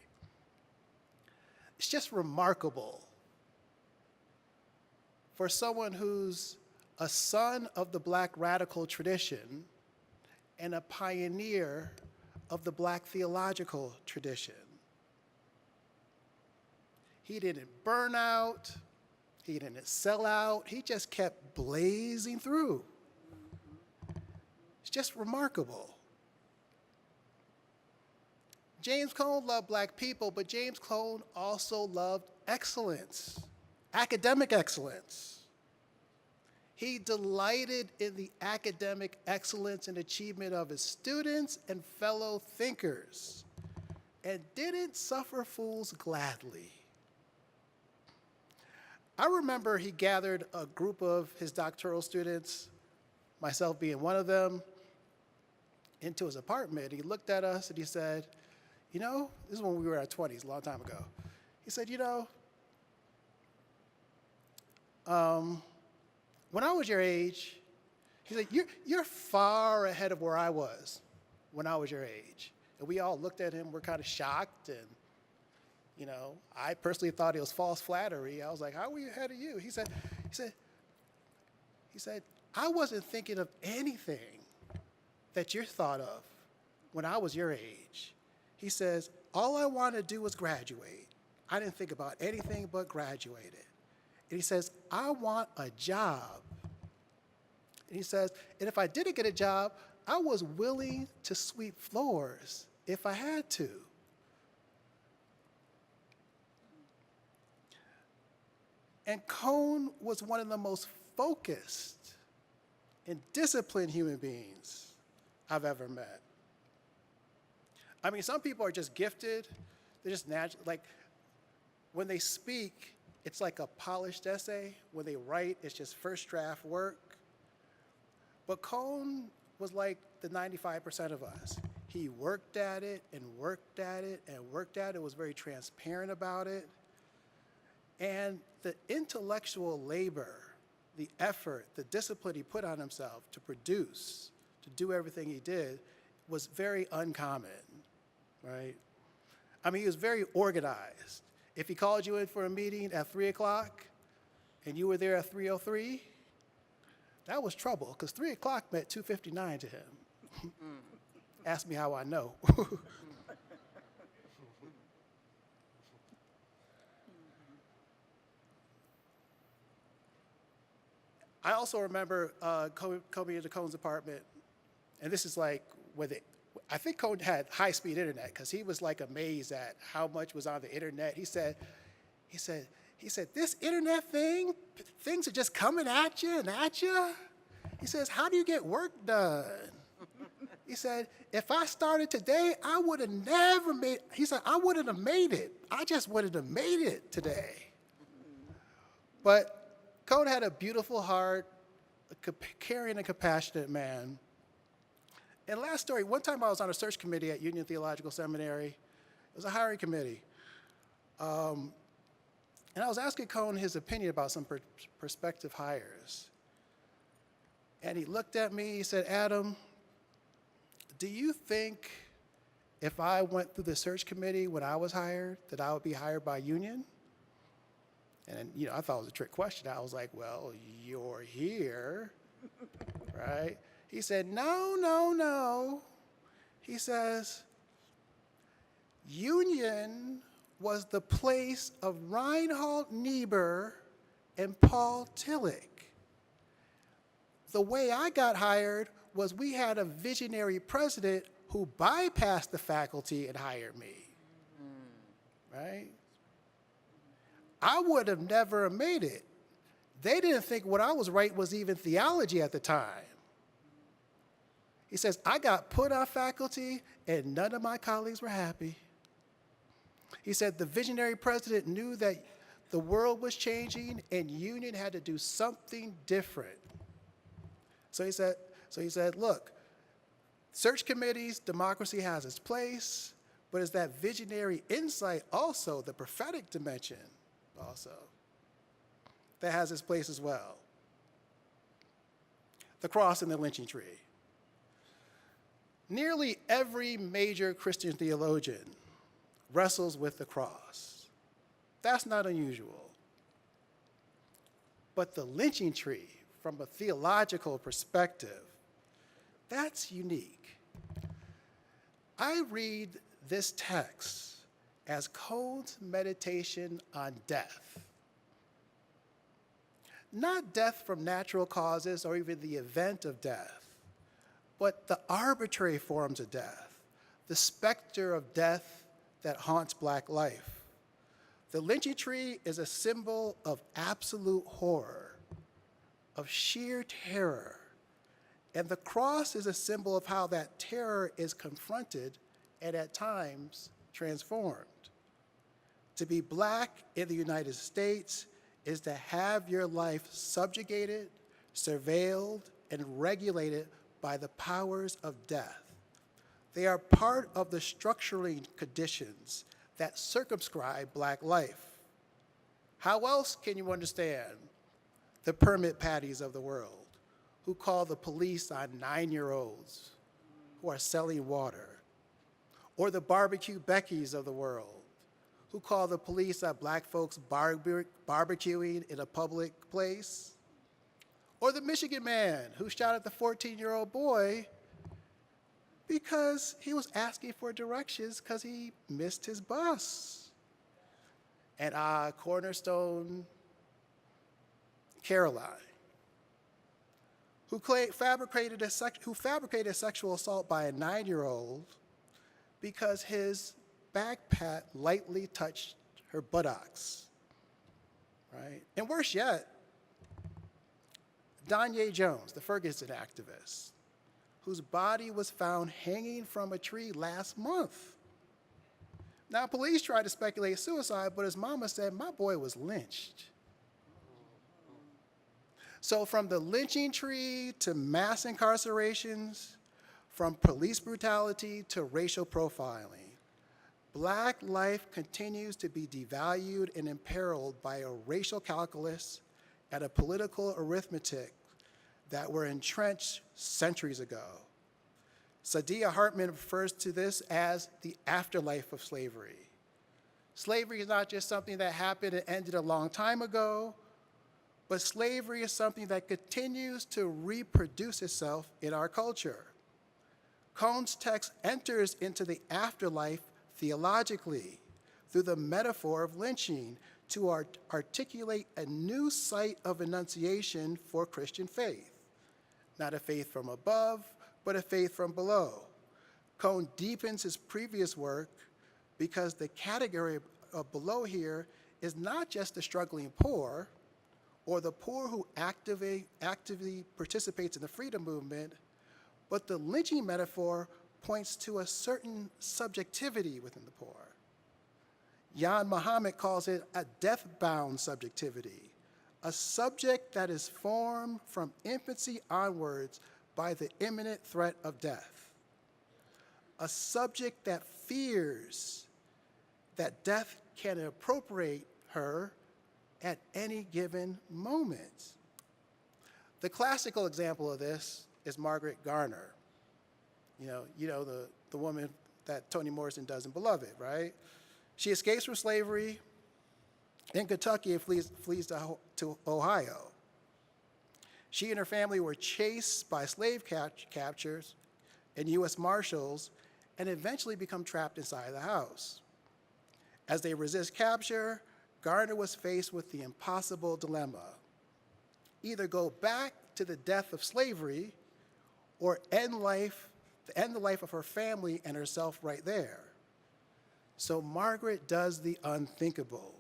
It's just remarkable for someone who's a son of the Black radical tradition and a pioneer of the Black theological tradition. He didn't burn out, he didn't sell out, he just kept blazing through. It's just remarkable. James Cone loved Black people, but James Cone also loved excellence, academic excellence. He delighted in the academic excellence and achievement of his students and fellow thinkers, and didn't suffer fools gladly. I remember he gathered a group of his doctoral students, myself being one of them, into his apartment. He looked at us and he said, you know, this is when we were in our 20s, a long time ago. He said, you know, when I was your age, he said, you're far ahead of where I was when I was your age. And we all looked at him, we're kind of shocked, and you know, I personally thought it was false flattery. I was like, how are we ahead of you? He said, I wasn't thinking of anything that you thought of when I was your age. He says, all I wanted to do was graduate. I didn't think about anything but graduated. And he says, I want a job. And he says, and if I didn't get a job, I was willing to sweep floors if I had to. And Cone was one of the most focused and disciplined human beings I've ever met. I mean, some people are just gifted. They're just natural. Like, when they speak, it's like a polished essay. When they write, it's just first draft work. But Cone was like the 95% of us. He worked at it and worked at it and worked at it, was very transparent about it. And the intellectual labor, the effort, the discipline he put on himself to produce, to do everything he did, was very uncommon, right? I mean, he was very organized. If he called you in for a meeting at 3 o'clock and you were there at 3:03, that was trouble, because 3 o'clock meant 2:59 to him. Ask me how I know. I also remember coming into Cone's apartment, and this is like when I think Cone had high-speed internet, because he was like amazed at how much was on the internet. He said, this internet thing, things are just coming at you and at you. He says, how do you get work done? He said, if I started today, I would have never made, he said, I wouldn't have made it. I just wouldn't have made it today. But Cone had a beautiful heart, a caring and compassionate man. And last story, one time I was on a search committee at Union Theological Seminary. It was a hiring committee. And I was asking Cone his opinion about some prospective hires. And he looked at me, he said, Adam, do you think if I went through the search committee when I was hired, that I would be hired by Union? And you know, I thought it was a trick question. I was like, well, you're here, right? He said, no. He says, Union was the place of Reinhold Niebuhr and Paul Tillich. The way I got hired was we had a visionary president who bypassed the faculty and hired me, right? I would have never made it. They didn't think what I was writing was even theology at the time. He says, I got put on faculty and none of my colleagues were happy. He said the visionary president knew that the world was changing and union had to do something different. So he said, look, search committees, democracy has its place, but it's that visionary insight also, the prophetic dimension also, that has its place as well. The cross and the lynching tree. Nearly every major Christian theologian wrestles with the cross. That's not unusual. But the lynching tree, from a theological perspective, that's unique. I read this text as Cone's meditation on death. Not death from natural causes or even the event of death, but the arbitrary forms of death, the specter of death that haunts Black life. The lynching tree is a symbol of absolute horror, of sheer terror, and the cross is a symbol of how that terror is confronted and at times transformed. To be Black in the United States is to have your life subjugated, surveilled, and regulated by the powers of death. They are part of the structuring conditions that circumscribe Black life. How else can you understand the permit patties of the world who call the police on 9-year-olds who are selling water, or the barbecue Beckys of the world who call the police on Black folks barbecuing in a public place, or the Michigan man who shot at the 14-year-old boy because he was asking for directions because he missed his bus. And Cornerstone Caroline, who fabricated a sexual assault by a 9-year-old because his backpack lightly touched her buttocks, right? And worse yet, Dianne Jones, the Ferguson activist, whose body was found hanging from a tree last month. Now, police tried to speculate suicide, but his mama said, my boy was lynched. So from the lynching tree to mass incarcerations, from police brutality to racial profiling, Black life continues to be devalued and imperiled by a racial calculus and a political arithmetic that were entrenched centuries ago. Saidiya Hartman refers to this as the afterlife of slavery. Slavery is not just something that happened and ended a long time ago, but slavery is something that continues to reproduce itself in our culture. Cone's text enters into the afterlife theologically through the metaphor of lynching to articulate a new site of enunciation for Christian faith. Not a faith from above, but a faith from below. Cone deepens his previous work because the category of below here is not just the struggling poor or the poor who actively participates in the freedom movement, but the lynching metaphor points to a certain subjectivity within the poor. Jan Muhammad calls it a death-bound subjectivity, a subject that is formed from infancy onwards by the imminent threat of death, a subject that fears that death can appropriate her at any given moment. The classical example of this is Margaret Garner. You know the woman that Toni Morrison does in Beloved, right? She escapes from slavery in Kentucky and flees to Ohio. She and her family were chased by slave captures and U.S. Marshals and eventually become trapped inside the house. As they resist capture, Garner was faced with the impossible dilemma: either go back to the death of slavery or end the life of her family and herself right there. So Margaret does the unthinkable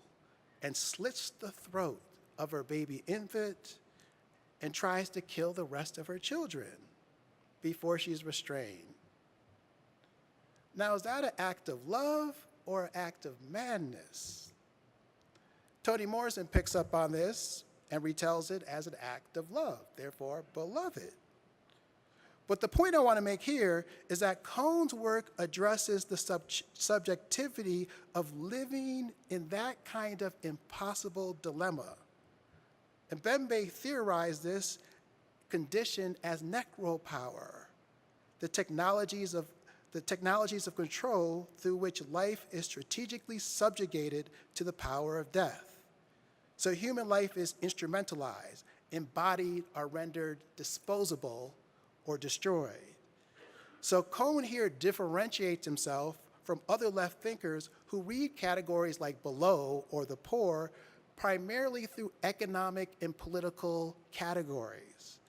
and slits the throat of her baby infant and tries to kill the rest of her children before she's restrained. Now, is that an act of love or an act of madness? Toni Morrison picks up on this and retells it as an act of love, therefore beloved. But the point I want to make here is that Cone's work addresses the subjectivity of living in that kind of impossible dilemma. And Mbembe theorized this condition as necropower, the technologies of control through which life is strategically subjugated to the power of death. So human life is instrumentalized, embodied, or rendered disposable or destroyed. So Cone here differentiates himself from other left thinkers who read categories like below or the poor primarily through economic and political categories.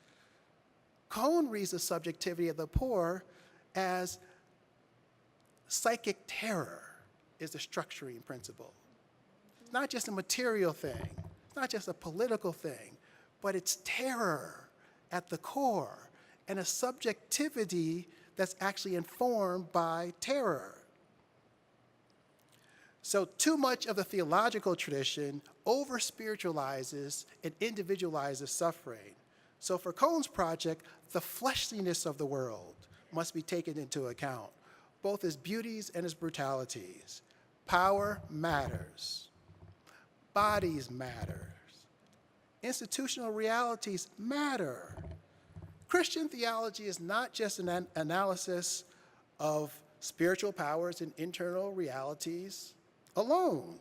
Cone reads the subjectivity of the poor as psychic terror is the structuring principle. It's not just a material thing, it's not just a political thing, but it's terror at the core and a subjectivity that's actually informed by terror. So too much of the theological tradition over-spiritualizes and individualizes suffering. So for Cone's project, the fleshliness of the world must be taken into account, both its beauties and its brutalities. Power matters. Bodies matter. Institutional realities matter. Christian theology is not just an analysis of spiritual powers and internal realities alone.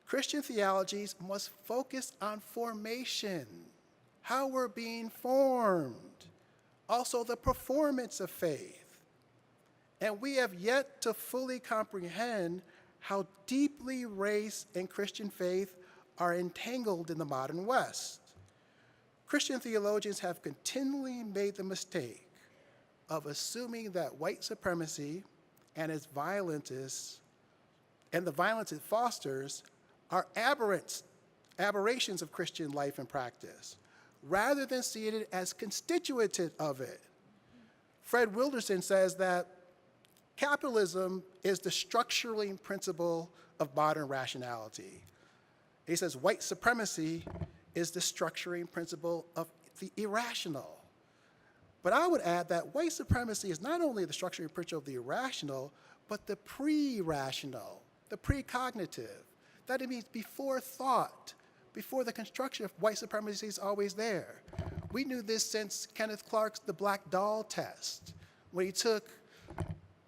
Christian theologies must focus on formation, how we're being formed, also the performance of faith. And we have yet to fully comprehend how deeply race and Christian faith are entangled in the modern West. Christian theologians have continually made the mistake of assuming that white supremacy and its violence and the violence it fosters are aberrations of Christian life and practice, rather than seeing it as constitutive of it. Fred Wilderson says that capitalism is the structuring principle of modern rationality. He says white supremacy is the structuring principle of the irrational. But I would add that white supremacy is not only the structuring principle of the irrational, but the pre-rational, the precognitive. That it means before thought, before the construction of white supremacy is always there. We knew this since Kenneth Clark's The Black Doll Test, when he took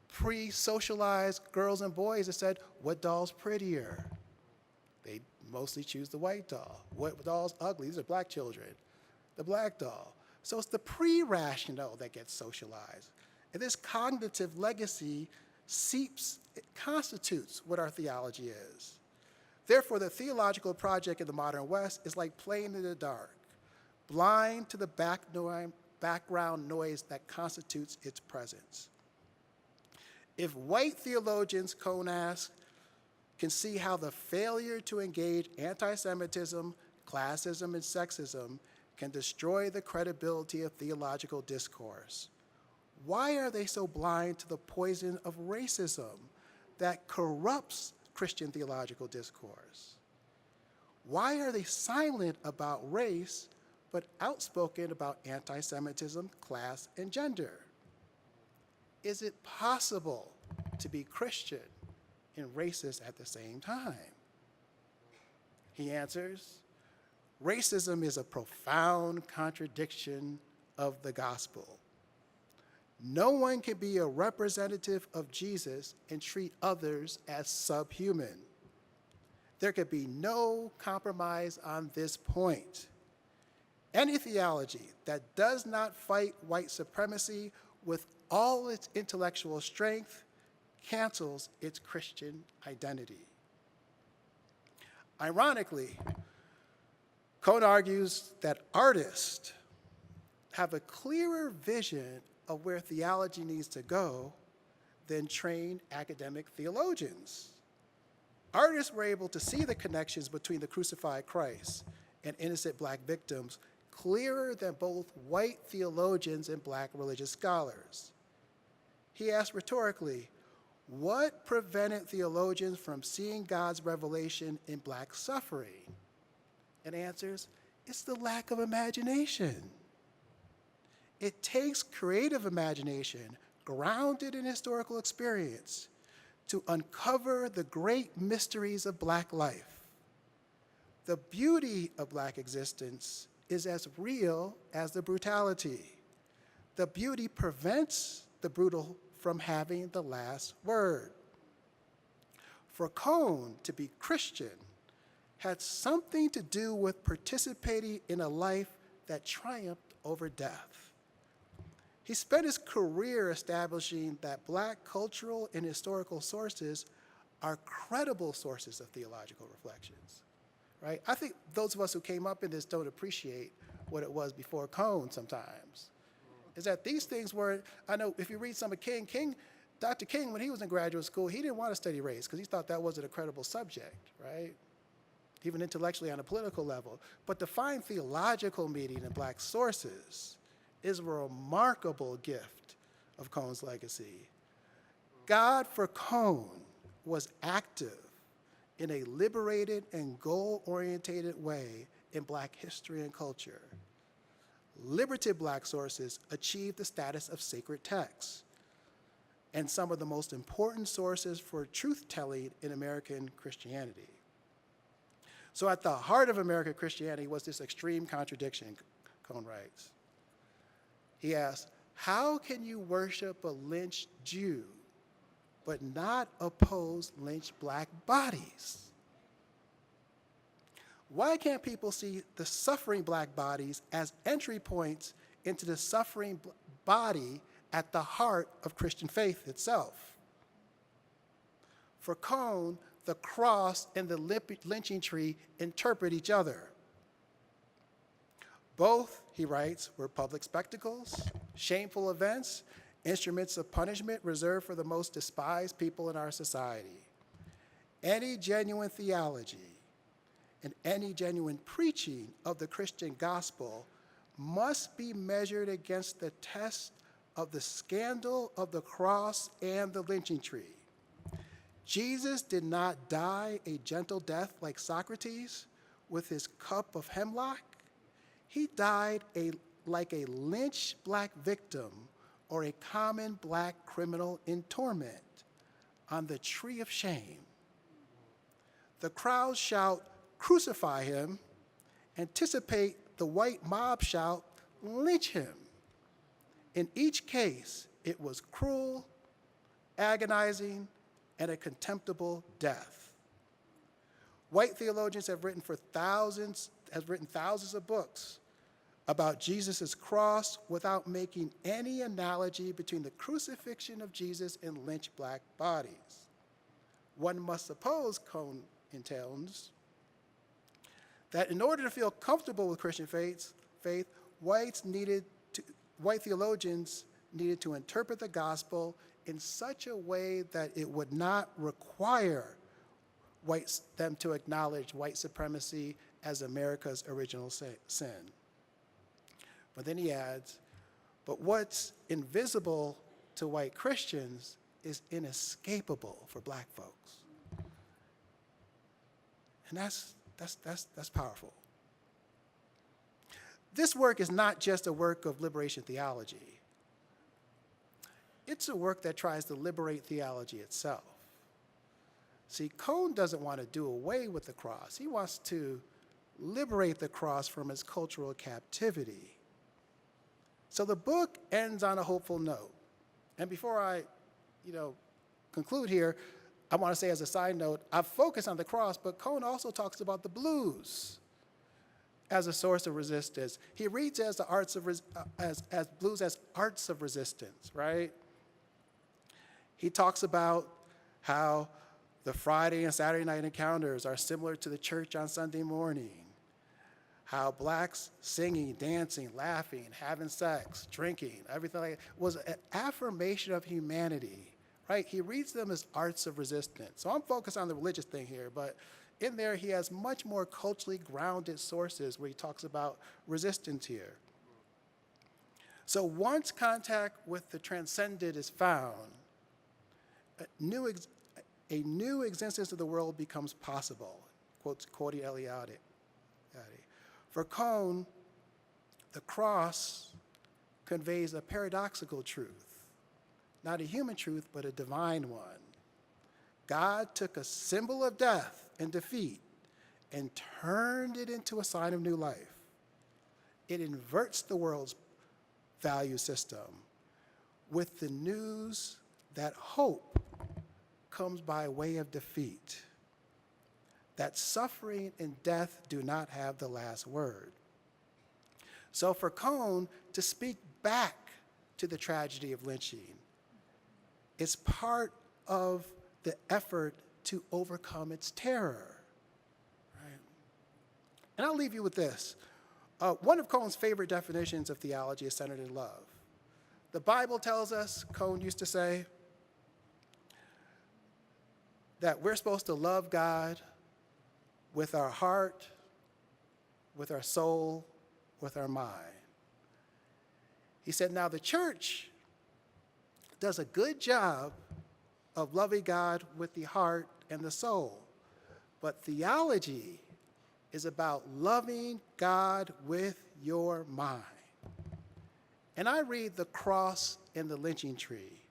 pre-socialized girls and boys and said, what doll's prettier? They mostly choose the white doll. What doll's ugly? These are black children. The black doll. So it's the pre-rational that gets socialized. And this cognitive legacy it constitutes what our theology is. Therefore, the theological project in the modern West is like playing in the dark, blind to the background noise that constitutes its presence. If white theologians, Cone asks, can see how the failure to engage anti-Semitism, classism, and sexism can destroy the credibility of theological discourse, why are they so blind to the poison of racism that corrupts Christian theological discourse? Why are they silent about race but outspoken about anti-Semitism, class, and gender? Is it possible to be Christian and racist at the same time? He answers, racism is a profound contradiction of the gospel. No one can be a representative of Jesus and treat others as subhuman. There could be no compromise on this point. Any theology that does not fight white supremacy with all its intellectual strength cancels its Christian identity. Ironically, Cone argues that artists have a clearer vision of where theology needs to go than trained academic theologians. Artists were able to see the connections between the crucified Christ and innocent black victims clearer than both white theologians and black religious scholars. He asked rhetorically, what prevented theologians from seeing God's revelation in black suffering? And answers, it's the lack of imagination. It takes creative imagination grounded in historical experience to uncover the great mysteries of black life. The beauty of black existence is as real as the brutality. The beauty prevents the brutal from having the last word. For Cone to be Christian had something to do with participating in a life that triumphed over death. He spent his career establishing that black cultural and historical sources are credible sources of theological reflections, right? I think those of us who came up in this don't appreciate what it was before Cone sometimes. Is that these things were, I know if you read some of Dr. King, when he was in graduate school, he didn't want to study race because he thought that wasn't a credible subject, right? Even intellectually on a political level. But to find theological meaning in black sources is a remarkable gift of Cone's legacy. God for Cone was active in a liberated and goal-oriented way in black history and culture. Liberative black sources achieved the status of sacred texts and some of the most important sources for truth-telling in American Christianity. So at the heart of American Christianity was this extreme contradiction, Cone writes. He asks, how can you worship a lynched Jew but not oppose lynched black bodies? Why can't people see the suffering black bodies as entry points into the suffering body at the heart of Christian faith itself? For Cone, the cross and the lynching tree interpret each other. Both, he writes, were public spectacles, shameful events, instruments of punishment reserved for the most despised people in our society. Any genuine theology and any genuine preaching of the Christian gospel must be measured against the test of the scandal of the cross and the lynching tree. Jesus did not die a gentle death like Socrates with his cup of hemlock. He died like a lynched black victim or a common black criminal in torment on the tree of shame. The crowd shout, crucify him, anticipate the white mob shout, lynch him. In each case, it was cruel, agonizing, and a contemptible death. White theologians have written thousands of books about Jesus' cross without making any analogy between the crucifixion of Jesus and lynched black bodies. One must suppose, Cone intends, that in order to feel comfortable with Christian faith, white theologians needed to interpret the gospel in such a way that it would not require them to acknowledge white supremacy as America's original sin. But then he adds, but what's invisible to white Christians is inescapable for black folks. And that's powerful. This work is not just a work of liberation theology. It's a work that tries to liberate theology itself. See, Cone doesn't want to do away with the cross. He wants to liberate the cross from its cultural captivity. So the book ends on a hopeful note. And before I, conclude here, I want to say as a side note, I've focused on the cross, but Cone also talks about the blues as a source of resistance. He reads as the arts of as blues as arts of resistance, right? He talks about how the Friday and Saturday night encounters are similar to the church on Sunday morning, how blacks singing, dancing, laughing, having sex, drinking, everything like that was an affirmation of humanity, right? He reads them as arts of resistance. So I'm focused on the religious thing here, but in there he has much more culturally grounded sources where he talks about resistance here. So once contact with the transcendent is found, a new existence of the world becomes possible, quoting Eliade. For Cone, the cross conveys a paradoxical truth, not a human truth, but a divine one. God took a symbol of death and defeat and turned it into a sign of new life. It inverts the world's value system with the news that hope comes by way of defeat, that suffering and death do not have the last word. So for Cone to speak back to the tragedy of lynching is part of the effort to overcome its terror, right? And I'll leave you with this. One of Cone's favorite definitions of theology is centered in love. The Bible tells us, Cone used to say, that we're supposed to love God with our heart, with our soul, with our mind. He said, now the church does a good job of loving God with the heart and the soul, but theology is about loving God with your mind. And I read the cross and the lynching tree,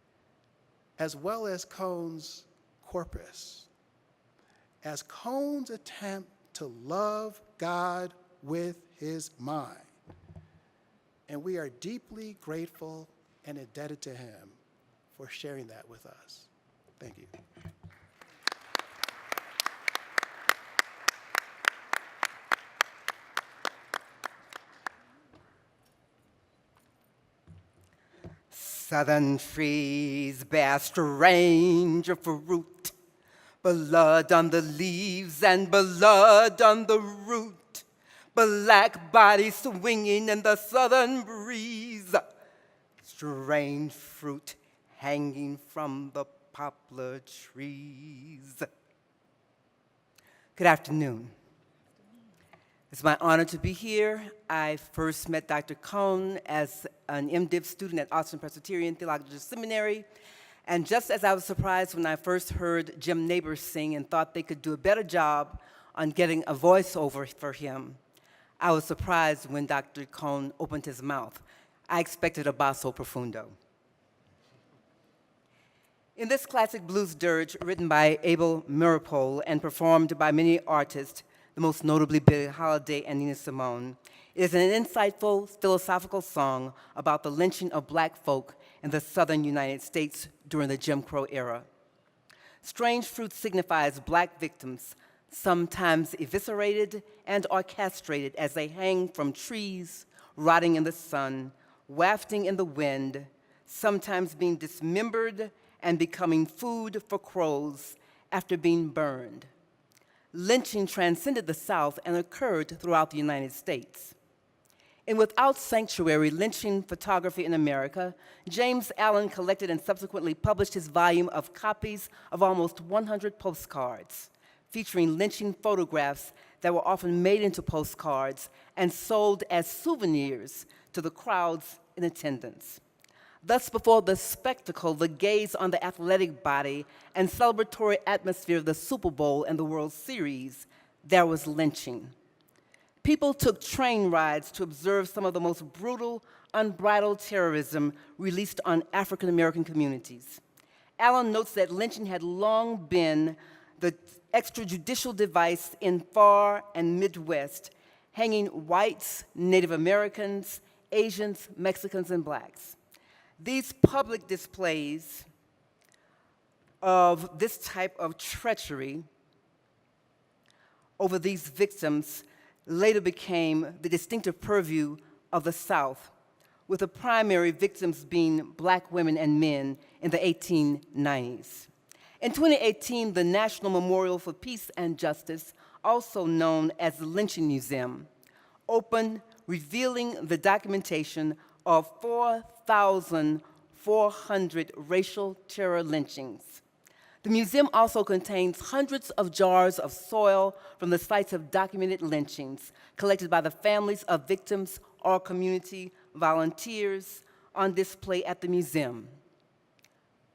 as well as Cone's corpus, as Cone's attempt to love God with his mind. And we are deeply grateful and indebted to him for sharing that with us. Thank you. Southern trees bear strange fruit, blood on the leaves and blood on the root, black bodies swinging in the southern breeze, strange fruit hanging from the poplar trees. Good afternoon. It's my honor to be here. I first met Dr. Cone as an MDiv student at Austin Presbyterian Theological Seminary, and just as I was surprised when I first heard Jim Neighbors sing and thought they could do a better job on getting a voiceover for him, I was surprised when Dr. Cone opened his mouth. I expected a basso profundo. In this classic blues dirge written by Abel Meeropol and performed by many artists, the most notably Billie Holiday and Nina Simone, it is an insightful philosophical song about the lynching of black folk in the southern United States during the Jim Crow era. Strange fruit signifies black victims, sometimes eviscerated and or castrated as they hang from trees, rotting in the sun, wafting in the wind, sometimes being dismembered and becoming food for crows after being burned. Lynching transcended the South and occurred throughout the United States. In Without Sanctuary, Lynching Photography in America, James Allen collected and subsequently published his volume of copies of almost 100 postcards, featuring lynching photographs that were often made into postcards and sold as souvenirs to the crowds in attendance. Thus, before the spectacle, the gaze on the athletic body, and celebratory atmosphere of the Super Bowl and the World Series, there was lynching. People took train rides to observe some of the most brutal, unbridled terrorism released on African American communities. Allen notes that lynching had long been the extrajudicial device in far and Midwest, hanging whites, Native Americans, Asians, Mexicans, and blacks. These public displays of this type of treachery over these victims later became the distinctive purview of the South, with the primary victims being black women and men in the 1890s. In 2018, the National Memorial for Peace and Justice, also known as the Lynching Museum, open, revealing the documentation of 4,400 racial terror lynchings. The museum also contains hundreds of jars of soil from the sites of documented lynchings collected by the families of victims or community volunteers on display at the museum.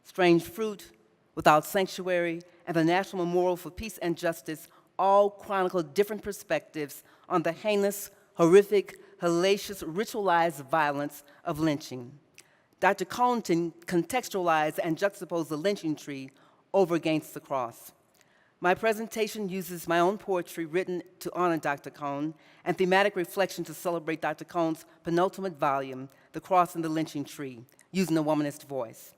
Strange Fruit, Without Sanctuary, and the National Memorial for Peace and Justice all chronicle different perspectives on the heinous, horrific, hellacious, ritualized violence of lynching. Dr. Cohn contextualized and juxtaposed the lynching tree over against the cross. My presentation uses my own poetry written to honor Dr. Cohn and thematic reflection to celebrate Dr. Cohn's penultimate volume, The Cross and the Lynching Tree, using a womanist voice.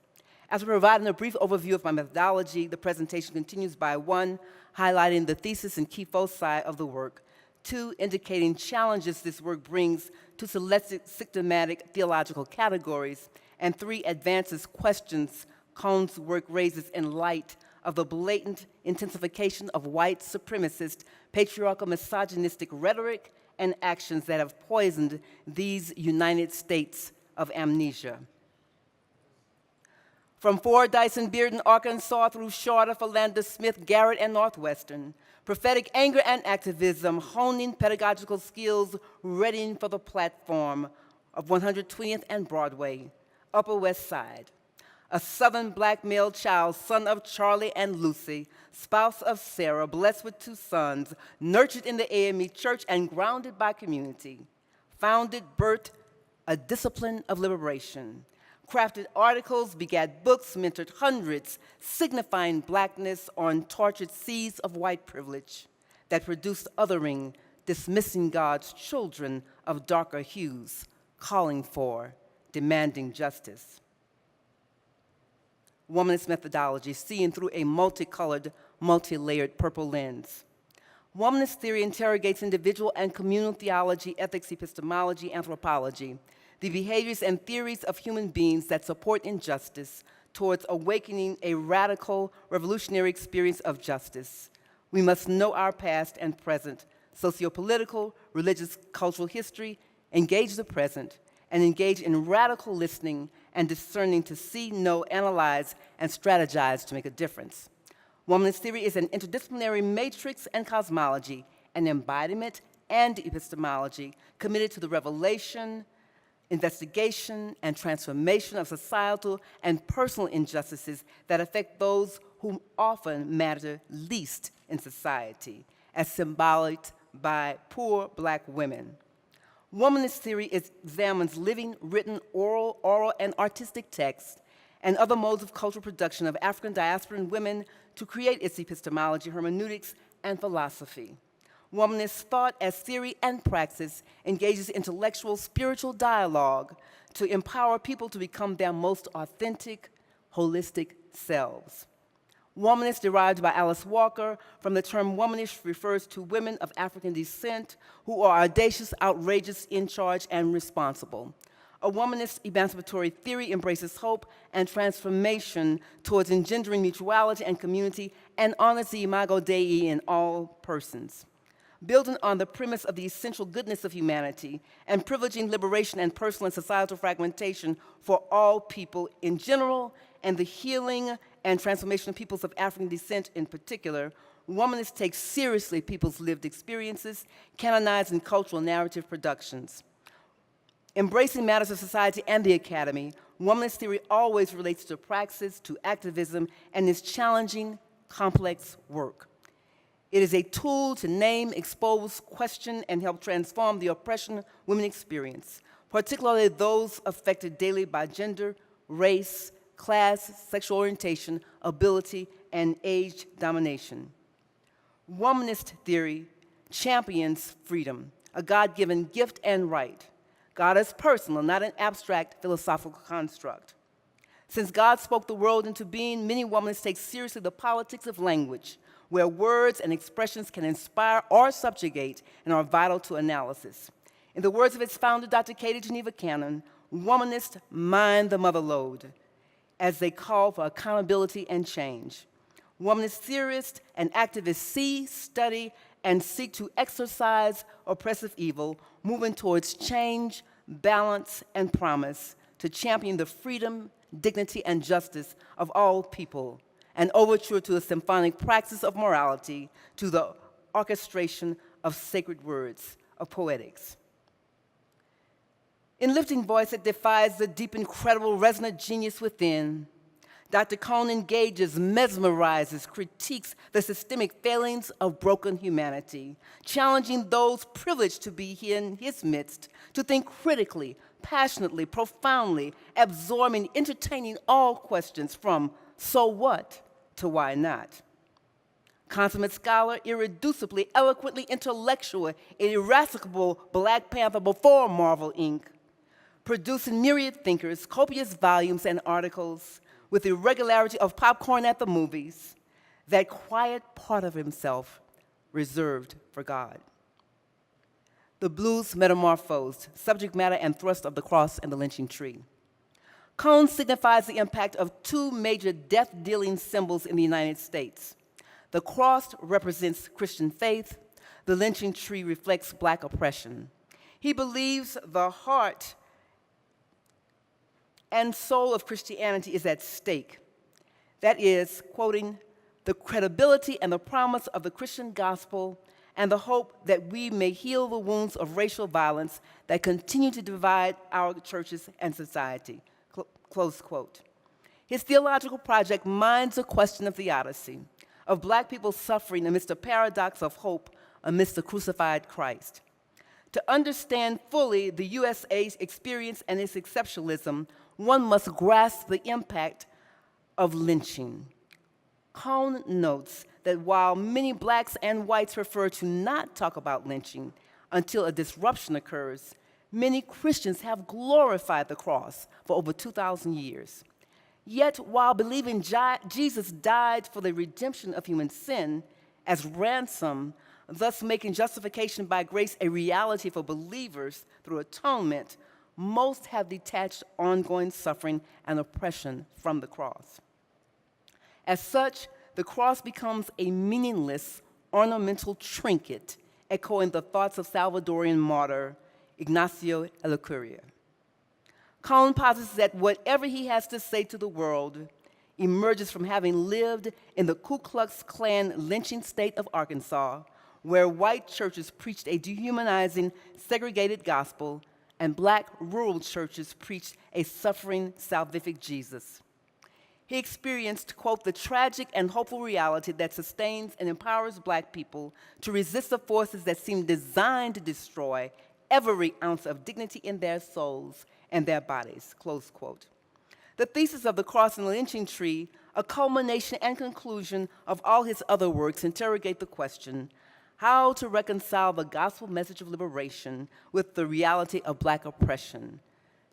After providing a brief overview of my methodology, the presentation continues by 1, highlighting the thesis and key foci of the work, 2, indicating challenges this work brings to selected systematic theological categories, and 3, advances questions Cohn's work raises in light of the blatant intensification of white supremacist, patriarchal, misogynistic rhetoric and actions that have poisoned these United States of amnesia. From Fordyce and Bearden, Arkansas, through Shorter, Philander, Smith, Garrett, and Northwestern, prophetic anger and activism, honing pedagogical skills, readying for the platform of 120th and Broadway, Upper West Side. A Southern black male child, son of Charlie and Lucy, spouse of Sarah, blessed with 2 sons, nurtured in the AME church and grounded by community, founded, birthed a discipline of liberation, crafted articles, begat books, mentored hundreds, signifying blackness on tortured seas of white privilege that produced othering, dismissing God's children of darker hues, calling for, demanding justice. Womanist methodology, seeing through a multicolored, multi-layered purple lens. Womanist theory interrogates individual and communal theology, ethics, epistemology, anthropology, the behaviors and theories of human beings that support injustice towards awakening a radical, revolutionary experience of justice. We must know our past and present, sociopolitical, religious, cultural history, engage the present, and engage in radical listening and discerning to see, know, analyze, and strategize to make a difference. Womanist theory is an interdisciplinary matrix and cosmology, an embodiment and epistemology committed to the revelation, investigation, and transformation of societal and personal injustices that affect those who often matter least in society, as symbolized by poor black women. Womanist theory examines living, written, oral, and artistic texts and other modes of cultural production of African diasporan women to create its epistemology, hermeneutics, and philosophy. Womanist thought as theory and praxis engages intellectual, spiritual dialogue to empower people to become their most authentic, holistic selves. Womanist, derived by Alice Walker from the term womanish, refers to women of African descent who are audacious, outrageous, in charge, and responsible. A womanist emancipatory theory embraces hope and transformation towards engendering mutuality and community and honors the imago Dei in all persons. Building on the premise of the essential goodness of humanity and privileging liberation and personal and societal fragmentation for all people in general and the healing and transformation of peoples of African descent in particular, womanists take seriously people's lived experiences, canonized in cultural narrative productions. Embracing matters of society and the academy, womanist theory always relates to praxis, to activism, and is challenging, complex work. It is a tool to name, expose, question, and help transform the oppression women experience, particularly those affected daily by gender, race, class, sexual orientation, ability, and age domination. Womanist theory champions freedom, a God-given gift and right. God is personal, not an abstract philosophical construct. Since God spoke the world into being, many womanists take seriously the politics of language, where words and expressions can inspire or subjugate and are vital to analysis. In the words of its founder, Dr. Katie Geneva Cannon, womanists mind the mother lode as they call for accountability and change. Womanist theorists and activists see, study, and seek to exorcise oppressive evil, moving towards change, balance, and promise to champion the freedom, dignity, and justice of all people, an overture to the symphonic practice of morality, to the orchestration of sacred words, of poetics. In lifting voice that defies the deep, incredible, resonant genius within, Dr. Cone engages, mesmerizes, critiques the systemic failings of broken humanity, challenging those privileged to be here in his midst to think critically, passionately, profoundly, absorbing, entertaining all questions from so what to why not. Consummate scholar, irreducibly, eloquently intellectual, an irascible Black Panther before Marvel, Inc., producing myriad thinkers, copious volumes and articles, with the regularity of popcorn at the movies, that quiet part of himself reserved for God. The blues metamorphosed, subject matter and thrust of the cross and the lynching tree. Cone signifies the impact of two major death-dealing symbols in the United States. The cross represents Christian faith. The lynching tree reflects Black oppression. He believes the heart and soul of Christianity is at stake. That is, quoting, the credibility and the promise of the Christian gospel and the hope that we may heal the wounds of racial violence that continue to divide our churches and society, close quote. His theological project mines the question of theodicy, of Black people suffering amidst the paradox of hope amidst the crucified Christ. To understand fully the USA's experience and its exceptionalism, one must grasp the impact of lynching. Cone notes that while many Blacks and whites prefer to not talk about lynching until a disruption occurs, many Christians have glorified the cross for over 2,000 years. Yet, while believing Jesus died for the redemption of human sin as ransom, thus making justification by grace a reality for believers through atonement, most have detached ongoing suffering and oppression from the cross. As such, the cross becomes a meaningless, ornamental trinket, echoing the thoughts of Salvadorian martyr Ignacio Ellacuría. Cone posits that whatever he has to say to the world emerges from having lived in the Ku Klux Klan lynching state of Arkansas, where white churches preached a dehumanizing, segregated gospel, and Black rural churches preached a suffering, salvific Jesus. He experienced, quote, the tragic and hopeful reality that sustains and empowers Black people to resist the forces that seem designed to destroy every ounce of dignity in their souls and their bodies, close quote. The thesis of the cross and the lynching tree, a culmination and conclusion of all his other works, interrogate the question, how to reconcile the gospel message of liberation with the reality of Black oppression,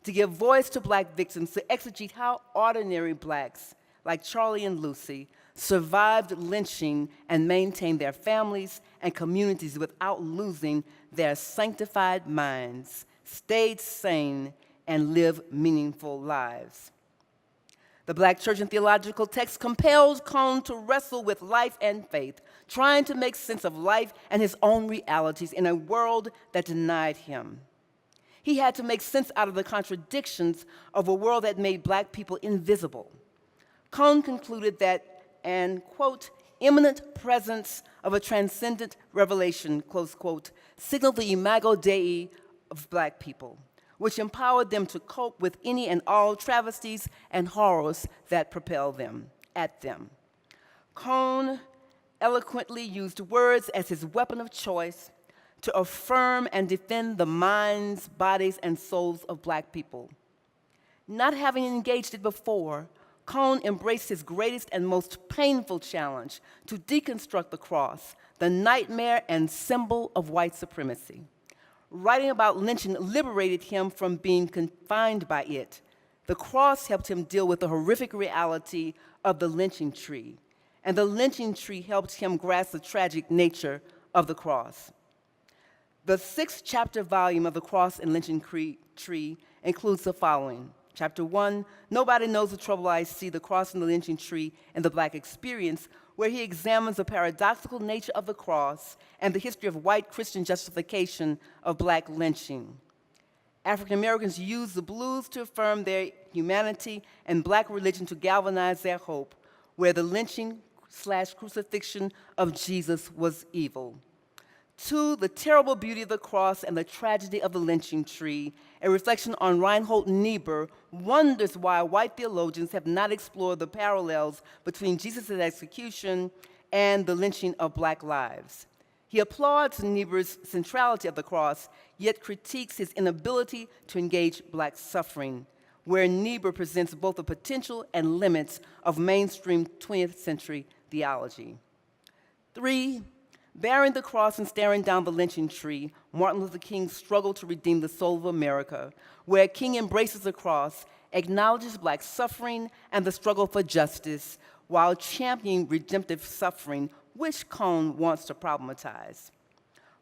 to give voice to Black victims, to exegete how ordinary Blacks, like Charlie and Lucy, survived lynching and maintained their families and communities without losing their sanctified minds, stayed sane, and lived meaningful lives. The Black church and theological text compels Cone to wrestle with life and faith, trying to make sense of life and his own realities in a world that denied him. He had to make sense out of the contradictions of a world that made Black people invisible. Cone concluded that an, quote, imminent presence of a transcendent revelation, close quote, signaled the imago Dei of Black people, which empowered them to cope with any and all travesties and horrors that propel them, at them. Cone eloquently used words as his weapon of choice to affirm and defend the minds, bodies, and souls of Black people. Not having engaged it before, Cone embraced his greatest and most painful challenge to deconstruct the cross, the nightmare and symbol of white supremacy. Writing about lynching liberated him from being confined by it. The cross helped him deal with the horrific reality of the lynching tree, and the lynching tree helped him grasp the tragic nature of the cross. The 6-chapter volume of The Cross and Lynching Tree includes the following. Chapter 1, Nobody Knows the Trouble I See, The Cross and the Lynching Tree and the Black Experience, where he examines the paradoxical nature of the cross and the history of white Christian justification of black lynching. African Americans use the blues to affirm their humanity and black religion to galvanize their hope, where the lynching/crucifixion of Jesus was evil. 2, the terrible beauty of the cross and the tragedy of the lynching tree, a reflection on Reinhold Niebuhr, wonders why white theologians have not explored the parallels between Jesus' execution and the lynching of black lives. He applauds Niebuhr's centrality of the cross, yet critiques his inability to engage black suffering, where Niebuhr presents both the potential and limits of mainstream 20th century theology. 3, bearing the cross and staring down the lynching tree, Martin Luther King's struggle to redeem the soul of America, where King embraces the cross, acknowledges black suffering and the struggle for justice, while championing redemptive suffering, which Cone wants to problematize.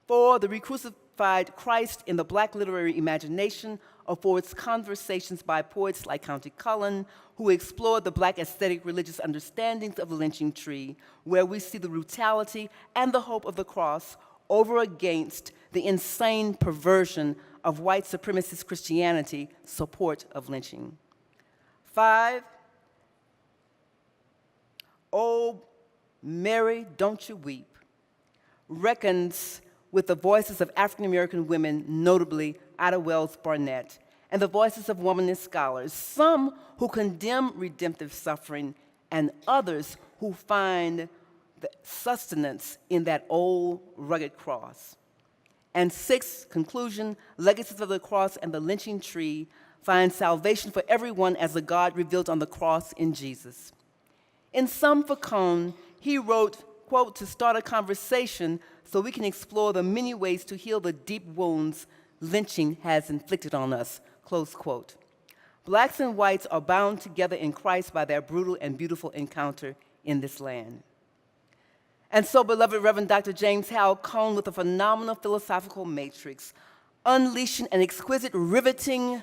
4, the recrucified Christ in the black literary imagination affords conversations by poets like Countee Cullen, who explored the black aesthetic religious understandings of the lynching tree, where we see the brutality and the hope of the cross over against the insane perversion of white supremacist Christianity support of lynching. 5, Oh, Mary, Don't You Weep, reckons with the voices of African American women, notably Ida Wells Barnett, and the voices of womanist scholars, some who condemn redemptive suffering and others who find the sustenance in that old rugged cross. And 6, conclusion, Legacies of the Cross and the Lynching Tree find salvation for everyone as the God revealed on the cross in Jesus. In sum, for Cone, he wrote, quote, to start a conversation so we can explore the many ways to heal the deep wounds lynching has inflicted on us, close quote. Blacks and whites are bound together in Christ by their brutal and beautiful encounter in this land. And so, beloved Reverend Dr. James Howell Cone, with a phenomenal philosophical matrix, unleashing an exquisite, riveting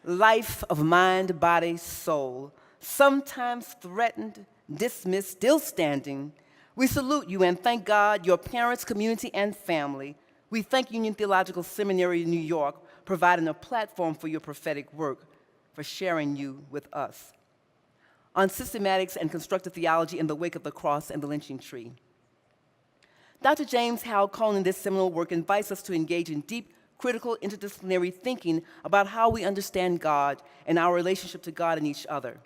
life of mind, body, soul, sometimes threatened, dismissed, still standing, we salute you and thank God, your parents, community, and family. We thank Union Theological Seminary in New York, providing a platform for your prophetic work, for sharing you with us. On systematics and constructive theology in the wake of the cross and the lynching tree. Dr. James Howell Cone in this seminal work invites us to engage in deep, critical, interdisciplinary thinking about how we understand God and our relationship to God and each other.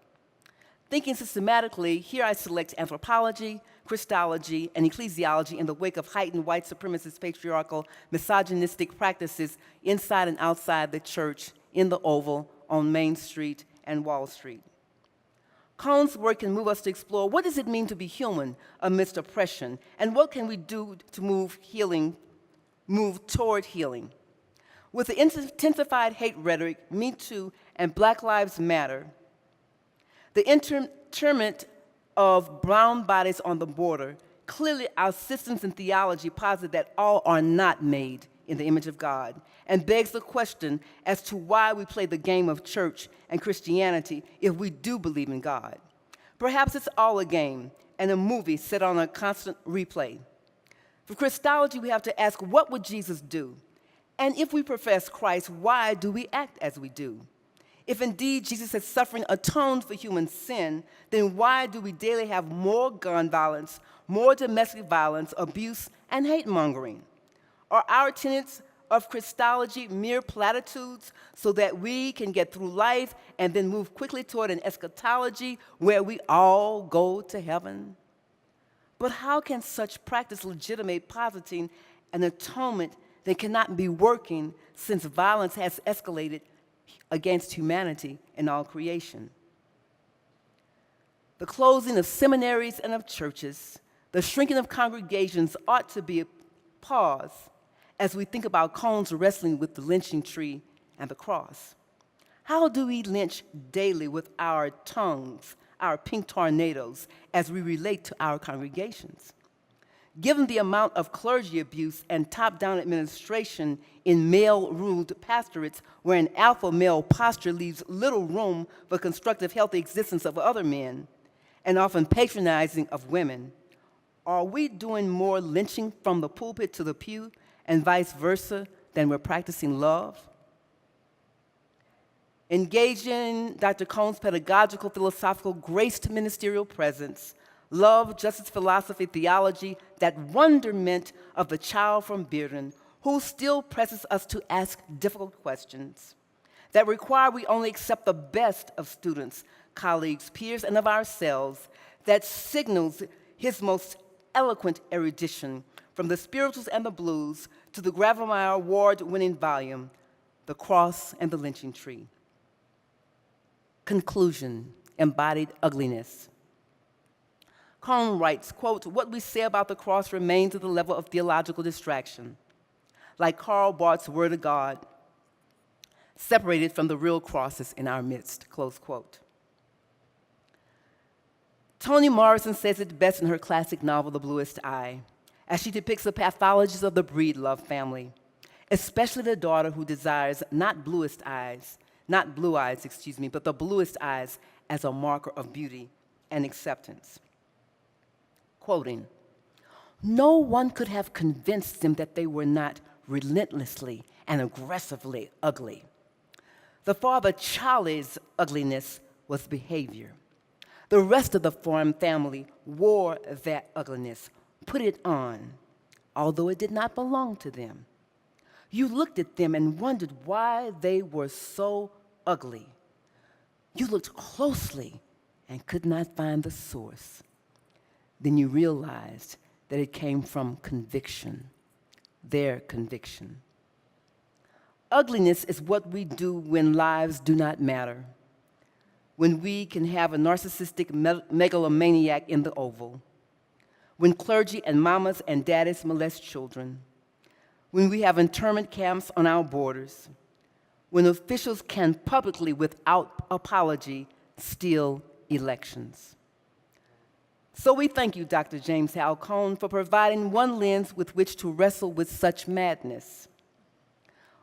Thinking systematically, here I select anthropology, Christology, and ecclesiology in the wake of heightened white supremacist, patriarchal, misogynistic practices inside and outside the church, in the Oval, on Main Street, and Wall Street. Cone's work can move us to explore what does it mean to be human amidst oppression, and what can we do to move toward healing. With the intensified hate rhetoric, Me Too, and Black Lives Matter, the interment of brown bodies on the border, clearly our systems and theology posit that all are not made in the image of God, and begs the question as to why we play the game of church and Christianity if we do believe in God. Perhaps it's all a game and a movie set on a constant replay. For Christology, we have to ask, what would Jesus do? And if we profess Christ, why do we act as we do? If indeed Jesus' suffering atoned for human sin, then why do we daily have more gun violence, more domestic violence, abuse, and hate-mongering? Are our tenets of Christology mere platitudes so that we can get through life and then move quickly toward an eschatology where we all go to heaven? But how can such practice legitimate positing an atonement that cannot be working since violence has escalated against humanity and all creation? The closing of seminaries and of churches, the shrinking of congregations ought to be a pause as we think about Cone's wrestling with the lynching tree and the cross. How do we lynch daily with our tongues, our pink tornadoes, as we relate to our congregations? Given the amount of clergy abuse and top-down administration in male-ruled pastorates where an alpha male posture leaves little room for constructive, healthy existence of other men, and often patronizing of women, are we doing more lynching from the pulpit to the pew and vice versa than we're practicing love? Engaging Dr. Cone's pedagogical, philosophical, graced ministerial presence, love, justice, philosophy, theology, that wonderment of the child from Bearden, who still presses us to ask difficult questions that require we only accept the best of students, colleagues, peers, and of ourselves, that signals his most eloquent erudition from the spirituals and the blues to the Grawemeyer award-winning volume, The Cross and the Lynching Tree. Conclusion, embodied ugliness. Cone writes, quote, "What we say about the cross remains at the level of theological distraction, like Karl Barth's Word of God, separated from the real crosses in our midst," close quote. Toni Morrison says it best in her classic novel, The Bluest Eye, as she depicts the pathologies of the Breedlove family, especially the daughter who desires not blue eyes, but the bluest eyes as a marker of beauty and acceptance. Quoting, "No one could have convinced them that they were not relentlessly and aggressively ugly. The father Charlie's ugliness was behavior. The rest of the farm family wore that ugliness, put it on, although it did not belong to them. You looked at them and wondered why they were so ugly. You looked closely and could not find the source. Then you realized that it came from conviction, their conviction. Ugliness is what we do when lives do not matter, when we can have a narcissistic megalomaniac in the Oval, when clergy and mamas and daddies molest children, when we have internment camps on our borders, when officials can publicly, without apology, steal elections. So we thank you, Dr. James Hal Cone, for providing one lens with which to wrestle with such madness.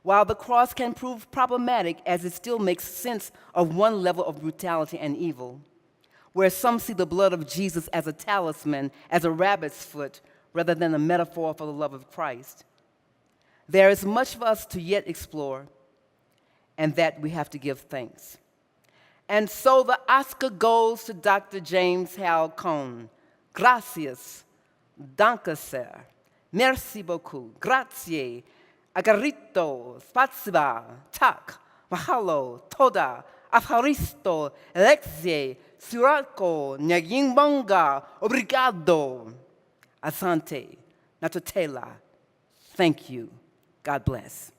While the cross can prove problematic as it still makes sense of one level of brutality and evil, where some see the blood of Jesus as a talisman, as a rabbit's foot, rather than a metaphor for the love of Christ, there is much for us to yet explore, and that we have to give thanks. And so the Oscar goes to Dr. James Hal Cone. Gracias, danke sehr, merci beaucoup, grazie, agarito, spasiba, tak, mahalo, toda, afaristo, lexie, surako, nyagingbonga, obrigado, asante, natotela. Thank you. God bless.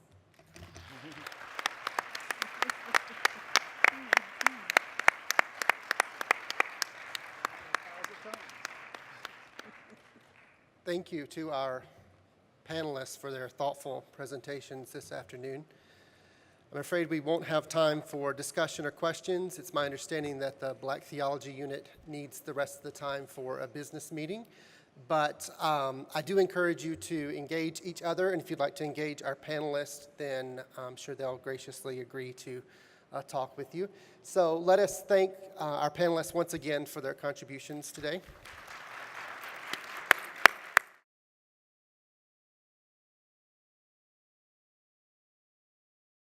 Thank you to our panelists for their thoughtful presentations this afternoon. I'm afraid we won't have time for discussion or questions. It's my understanding that the Black Theology Unit needs the rest of the time for a business meeting. But I do encourage you to engage each other, and if you'd like to engage our panelists, then I'm sure they'll graciously agree to talk with you. So let us thank our panelists once again for their contributions today.